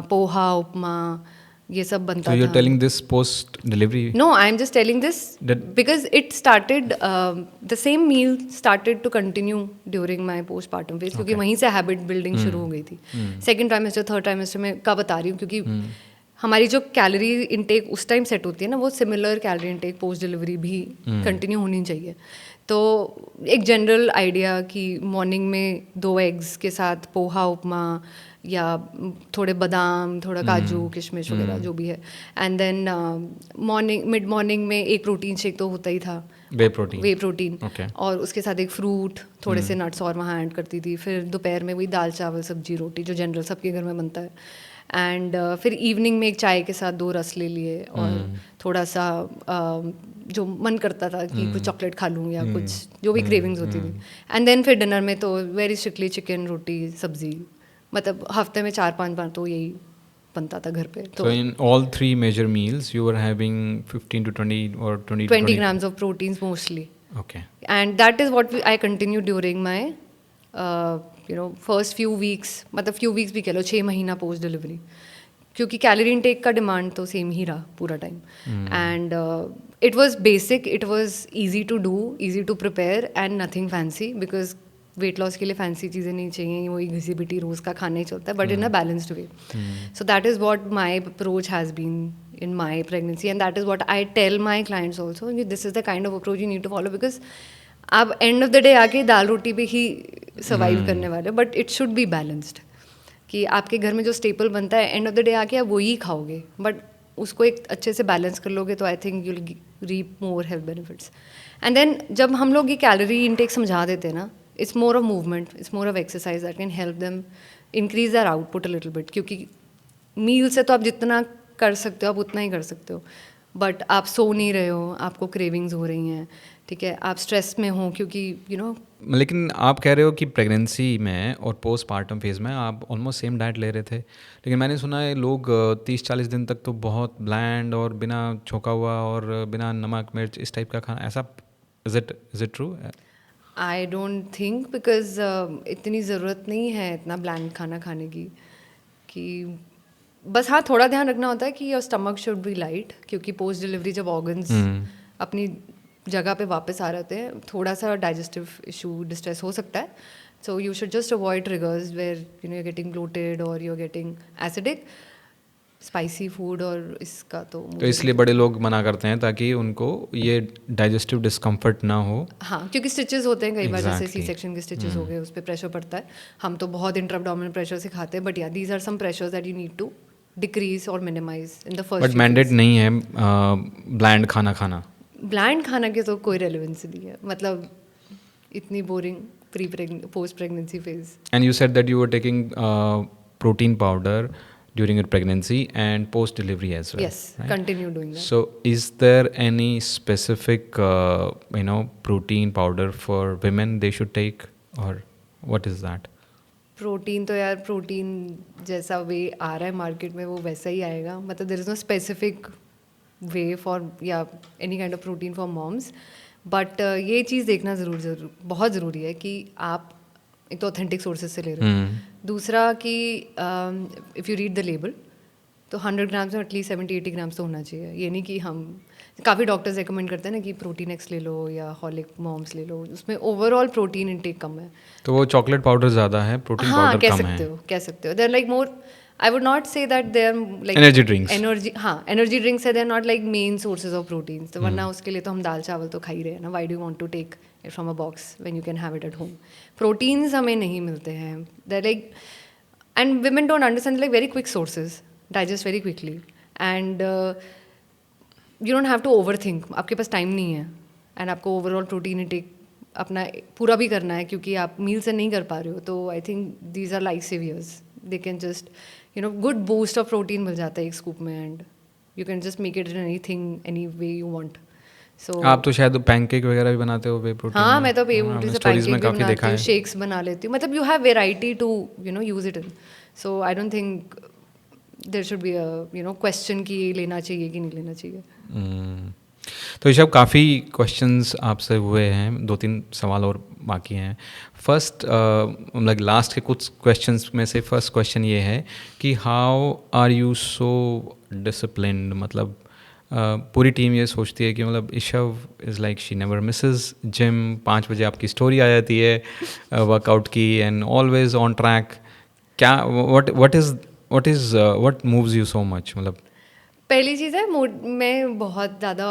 पोहा, उपमा, ये सब बनता था. So you're telling this post delivery? No, I'm just telling this because it started, the same meal started to continue during my postpartum phase, क्योंकि वहीं से हैबिट बिल्डिंग शुरू हो गई थी. सेकेंड ट्राइमेस्टर, थर्ड ट्राइमेस्टर में का बता रही हूँ, क्योंकि हमारी जो कैलोरी इनटेक उस टाइम सेट होती है ना, वो similar calorie intake post delivery भी कंटिन्यू होनी चाहिए. तो एक जनरल आइडिया कि मॉर्निंग में 2 एग्स के साथ पोहा उपमा या थोड़े बादाम, थोड़ा काजू किशमिश वगैरह जो भी है. एंड देन मिड मॉर्निंग में एक प्रोटीन शेक तो होता ही था, वे प्रोटीन. Okay. और उसके साथ एक फ्रूट, थोड़े से नट्स और वहाँ ऐड करती थी. फिर दोपहर में वही दाल चावल सब्जी रोटी जो जनरल सबके घर में बनता है. एंड फिर इवनिंग में एक चाय के साथ 2 रस ले लिए और थोड़ा सा जो मन करता था कि कुछ चॉकलेट खा लूँ या कुछ जो भी क्रेविंग्स होती थी. एंड देन फिर डिनर में तो वेरी स्ट्रिक्टली चिकन रोटी सब्जी, मतलब हफ्ते में 4-5 बार तो यही बनता था घर पे. तो So in all 3 major meals, you were having 15 to 20 or 20 to 20 grams of proteins mostly. Okay. And that is what I continued during my first few weeks, मतलब few weeks भी कह लो, 6 महीना पोस्ट डिलीवरी, क्योंकि calorie intake का demand तो same ही रहा पूरा time. And it was basic, it was easy to do, easy to prepare and nothing fancy, because weight loss के लिए फैंसी चीज़ें नहीं चाहिए, वही घिसी पिटी रोज़ का खाना ही चलता है, but in a balanced way. So that is what my approach has been in my pregnancy, and that is what I tell my clients also. This is the kind of approach you need to follow, because आप end of the day आके दाल रोटी पे ही survive करने वाले, but it should be balanced. कि आपके घर में जो स्टेपल बनता है एंड ऑफ द डे आके आप वही खाओगे, बट उसको एक अच्छे से बैलेंस कर लोगे तो I think you will reap more health benefits. And then जब हम लोग ये कैलोरी इनटेक समझा देते हैं ना, it's more of movement, it's more of exercise that can help them increase their output a little bit. क्योंकि मील से तो आप जितना कर सकते हो आप उतना ही कर सकते हो, बट आप सो नहीं रहे हो, आपको क्रेविंग्स हो रही हैं, ठीक है, आप स्ट्रेस में हो क्योंकि लेकिन आप कह रहे हो कि प्रेगनेंसी में और पोस्टपार्टम फेज़ में आप ऑलमोस्ट सेम डाइट ले रहे थे, लेकिन मैंने सुना है लोग 30-40 दिन तक तो बहुत ब्लैंड और बिना छोका हुआ और बिना नमक मिर्च इस टाइप का खाना, ऐसा is it true? I don't think, because इतनी ज़रूरत नहीं है इतना ब्लैंड खाना खाने की. कि बस हाँ, थोड़ा ध्यान रखना होता है कि your stomach should be light, क्योंकि पोस्ट डिलीवरी जब ऑर्गन्स अपनी जगह पे वापस आ रहे होते हैं, थोड़ा सा डाइजेस्टिव इशू डिस्ट्रेस हो सकता है. So you should just avoid triggers where you are getting bloated और you are getting acidic spicy food. और इसका तो इसलिए बड़े लोग मना करते हैं ताकि उनको ये डाइजेस्टिव डिस्कम्फर्ट ना हो. हाँ, क्योंकि स्टिचेस होते हैं कई बार, जैसे सी सेक्शन के स्टिचेस हो गए, उस पर प्रेशर पड़ता है. हम तो बहुत इंट्राब्डोमिनल प्रेशर से खाते हैं, बट या these are some pressures that you need to decrease और minimise in the first. But mandate नहीं है ब्लैंड खाना. ब्लैंड खाना के तो कोई रेलेवेंस नहीं है, मतलब इतनी boring post pregnancy phase. And you said that you were taking protein powder during your pregnancy and post delivery as well. Yes, right? Continue doing that. So is there any specific protein powder for women they should take, or what is that? Protein तो यार, protein जैसा वे आ रहा है market में वो वैसा ही आएगा, मतलब there is no specific way for या any kind of protein for moms. But ये चीज़ देखना बहुत ज़रूरी है कि आप एक तो ऑथेंटिक सोर्सेज से ले रहे हो. दूसरा कि if you read the label तो 100 ग्राम्स में एटलीस्ट 70-80 ग्राम्स तो होना चाहिए. ये नहीं कि हम काफ़ी डॉक्टर्स रिकमेंड करते हैं ना कि प्रोटीन एक्स ले लो या हॉलिक मॉम्स ले लो, उसमें ओवरऑल प्रोटीन इनटेक कम है. तो वो चॉकलेट पाउडर ज़्यादा है, प्रोटीन पाउडर कम है. कह सकते हो. They are like more, I would not say that they are like energy drinks. Energy drinks है, they are not like main sources of proteins. तो वरना उसके लिए तो हम दाल चावल तो खा ही रहे हैं ना. Why do you want to take it from a box when you can have it at home? Proteins हमें नहीं मिलते हैं. They're like, and women don't understand, like very quick sources, digest very quickly, and you don't have to overthink. आपके पास time नहीं है and आपको overall protein intake अपना पूरा भी करना है, क्योंकि आप मील से नहीं कर पा रहे हो. तो I think these are life saviors. They can just good boost of protein मिल जाता है एक स्कूप में, and you can just make it in anything, any way you want. So आप तो शायद पैनकेक वगैरह भी बनाते हो वे प्रोटीन. हाँ, मैं तो वे प्रोटीन से पैनकेक भी बनाती हूँ, शेक्स बना लेती हूँ. मतलब you have variety to use it in. So I don't think there should be a question कि ये लेना चाहिए कि नहीं लेना चाहिए. तो ऋषभ, काफ़ी क्वेश्चंस आपसे हुए हैं, 2-3 सवाल और बाकी हैं. फर्स्ट मतलब लास्ट के कुछ क्वेश्चंस में से फर्स्ट क्वेश्चन ये है कि how are you so disciplined. मतलब पूरी टीम ये सोचती है कि मतलब Rishabh is like she never misses gym. 5 बजे आपकी स्टोरी आ जाती है वर्कआउट की एंड ऑलवेज ऑन ट्रैक. क्या what moves you so much? मतलब पहली चीज़ है मैं बहुत ज़्यादा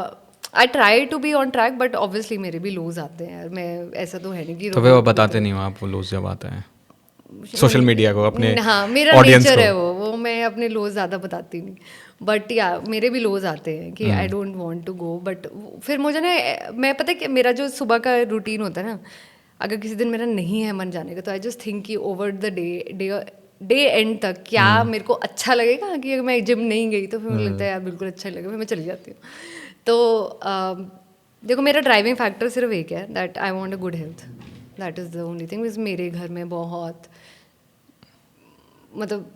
I try to be on track, but obviously मेरे भी लॉस आते हैं यार। मैं ऐसा तो है नहीं कि तो वे वो बताते नहीं हो आप वो लोग जब आता है सोशल मीडिया को अपने हाँ, मेरा ऑडियंस नेचर को? है वो मैं अपने लोज ज़्यादा बताती नहीं, बट या मेरे भी लोज आते हैं कि I don't want to go, but फिर मुझे ना, मैं पता है कि मेरा जो सुबह का रूटीन होता है ना, अगर किसी दिन मेरा नहीं है मन जाने का, तो आई जस्ट थिंक कि ओवर द डे एंड तक क्या मेरे को अच्छा लगेगा, कि अगर मैं जिम नहीं गई तो फिर मुझे लगता है यार बिल्कुल अच्छा लगेगा, फिर मैं चली जाती हूँ। तो देखो, मेरा ड्राइविंग फैक्टर सिर्फ एक है, that I want a good health, that is the only thing. मेरे घर में बहुत मतलब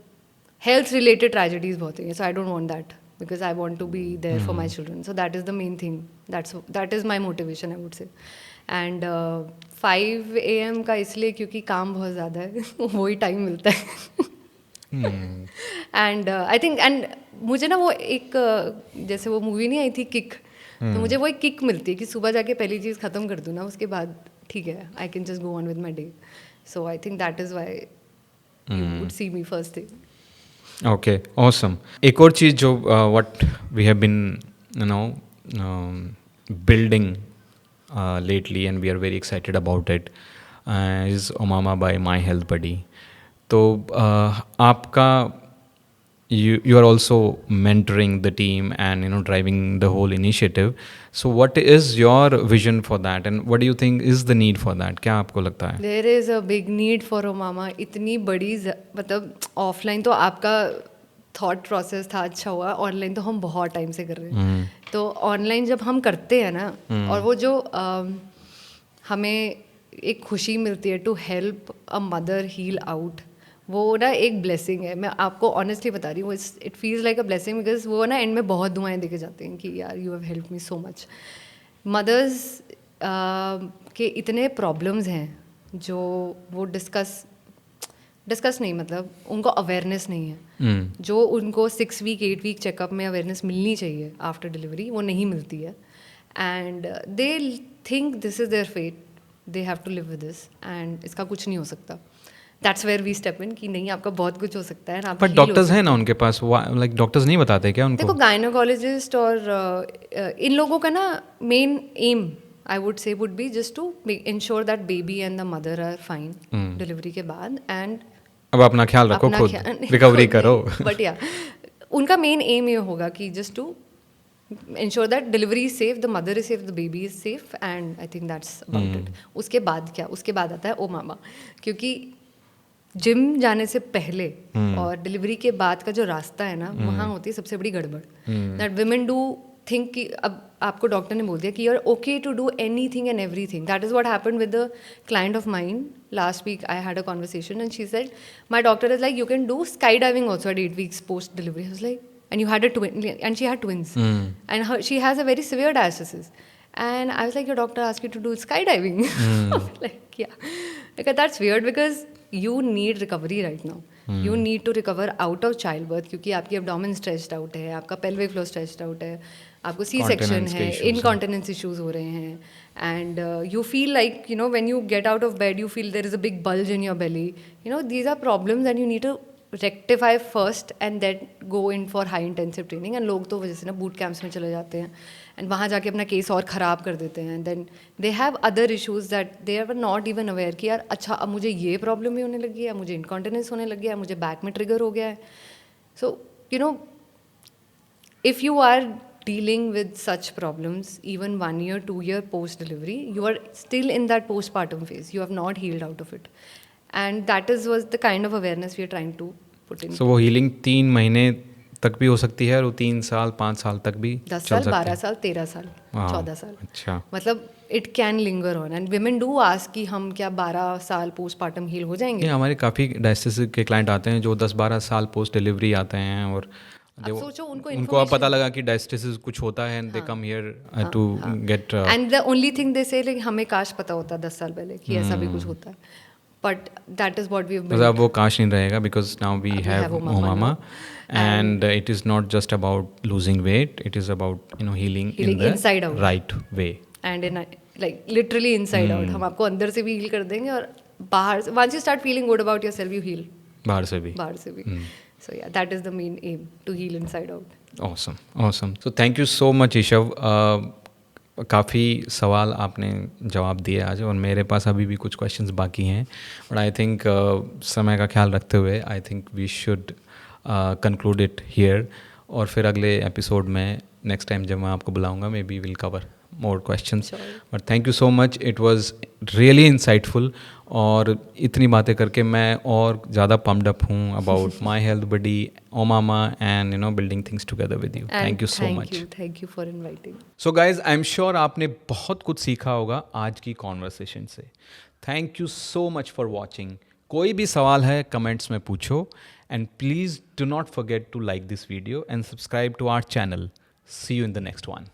हेल्थ रिलेटेड ट्रेजेडीज बहुत हैं, so I don't want that, because I want to be there for my children, so that is the main thing, that is my motivation, I would say. And 5 AM का इसलिए क्योंकि काम बहुत ज़्यादा है वही टाइम मिलता है एंड आई थिंक, एंड मुझे ना वो एक जैसे वो मूवी नहीं आई थी किक, तो मुझे वो एक किक मिलती है कि सुबह जाके पहली चीज़ ख़त्म कर दूँ ना, उसके बाद ठीक है, I can just go on with my day. So I think that is why you would see me first thing. Okay awesome. एक और चीज़ जो what we have been building lately and we are very excited about it is Omama by My Health Buddy. तो आपका you are also mentoring the team and driving the whole initiative. So what is your vision for that and what do you think is the need for that? क्या आपको लगता है? There is a big need for Omama. इतनी बड़ी मतलब offline तो आपका thought process था अच्छा हुआ, ऑनलाइन तो हम बहुत टाइम से कर रहे हैं। तो ऑनलाइन जब हम करते हैं ना, और वो जो हमें एक खुशी मिलती है to help a mother heal out, वो ना एक ब्लेसिंग है। मैं आपको ऑनेस्टली बता रही हूँ, it feels like a blessing, because वो ना एंड में बहुत दुआएं देके जाते हैं कि यार you have help me so much. Mothers के इतने प्रॉब्लम्स हैं जो वो डिस्कस नहीं, मतलब उनको अवेयरनेस नहीं है। जो उनको 6 वीक 8 वीक चेकअप में अवेयरनेस मिलनी चाहिए आफ्टर डिलीवरी, वो नहीं मिलती है। And they think this is their fate, they have to live with this, and इसका कुछ नहीं हो सकता। That's where we step in कि नहीं, आपका बहुत कुछ हो सकता है। पर डॉक्टर्स हैं ना उनके पास, लाइक डॉक्टर्स नहीं बताते क्या उनको? देखो, गायनोकोलॉजिस्ट और इन लोगों का ना main aim I would say would be just to ensure that baby and the mother are fine delivery के बाद, एंड अब अपना ख्याल रखो, खुद रिकवरी करो। बट या उनका मेन एम ये होगा कि just to ensure that delivery is safe, the mother is safe, the baby is safe, and I think that's about it. उसके बाद क्या, उसके बाद आता है ओ मामा, क्योंकि जिम जाने से पहले और डिलीवरी के बाद का जो रास्ता है ना, वहाँ होती है सबसे बड़ी गड़बड़। दैट विमेन डू थिंक कि अब आपको डॉक्टर ने बोल दिया कि you are okay to do anything and everything. That is what happened with the client of mine last week. I had a conversation and she said my doctor is like you can do sky diving also at 8 weeks post delivery. I was like, and you had a twin, and she had twins, and she has a very severe diastasis. And I was like, your doctor asked you to do skydiving? Like, yeah. Because that's weird, because you need recovery right now. You need to recover out of childbirth, क्योंकि आपकी abdomen stretched out है, आपका pelvic floor stretched out है, आपको C-section है, incontinence issues हो रहे हैं, and you feel like, you know, when you get out of bed, you feel there is a big bulge in your belly. You know, these are problems and you need to rectify first and then go in for high intensive training. And लोग तो वजह से ना boot camps में चले जाते हैं and वहाँ जाके अपना केस और ख़राब कर देते हैं, and then they have other issues that they are not even aware कि यार अच्छा अब मुझे ये प्रॉब्लम भी होने लगी है, मुझे इनकॉन्टिनेंस होने लग गया है, मुझे बैक में ट्रिगर हो गया है. So you know, if you are dealing with such problems even 1 year 2 year post delivery, you are still in that postpartum phase, you have not healed out of it, and that was the kind of awareness we are trying to put in. So वो healing 3 महीने तक भी हो सकती है और वो 3 साल 5 साल तक भी 10 साल 12 साल 13 साल 14 साल, अच्छा, मतलब it can linger on. And women do ask कि हम क्या 12 साल पोस्टपार्टम हील हो जाएंगे. नहीं, हमारे काफ़ी डायलिसिस के क्लाइंट आते हैं जो 10-12 साल पोस्ट डिलीवरी आते हैं और अब सोचो उनको अब पता लगा कि डायलिसिस कुछ होता है and they come here to get. And the only thing they say like हमें काश पता होता 10 साल पहले कि ऐसा भी कुछ होता है, but that is what we have build. अब वो काश नहीं रहेगा because now we have Omama and it is not just about losing weight, it is about healing in the inside out, right way, and in like literally inside out. हम आपको अंदर से भी heal कर देंगे और बाहर से once you start feeling good about yourself you heal बाहर से भी. So So yeah, that is the main aim, to heal inside out. awesome. So thank you so much ईशव. काफ़ी सवाल आपने जवाब दिए आज और मेरे पास अभी भी कुछ क्वेश्चंस बाकी हैं, बट आई थिंक समय का ख्याल रखते हुए I think we should conclude it here. और फिर अगले एपिसोड में नेक्स्ट टाइम जब मैं आपको बुलाऊंगा maybe will cover more questions. But thank you so much, it was really insightful. और इतनी बातें करके मैं और ज़्यादा पम्प्ड अप हूँ about my health buddy, Omama and building things together with you. Thank you so much. Thank you for inviting. So guys, I am sure आपने बहुत कुछ सीखा होगा आज की कॉन्वर्सेशन से. Thank you so much for watching. कोई भी सवाल है कमेंट्स में पूछो, and please do not forget to like this video and subscribe to our channel. See you in the next one.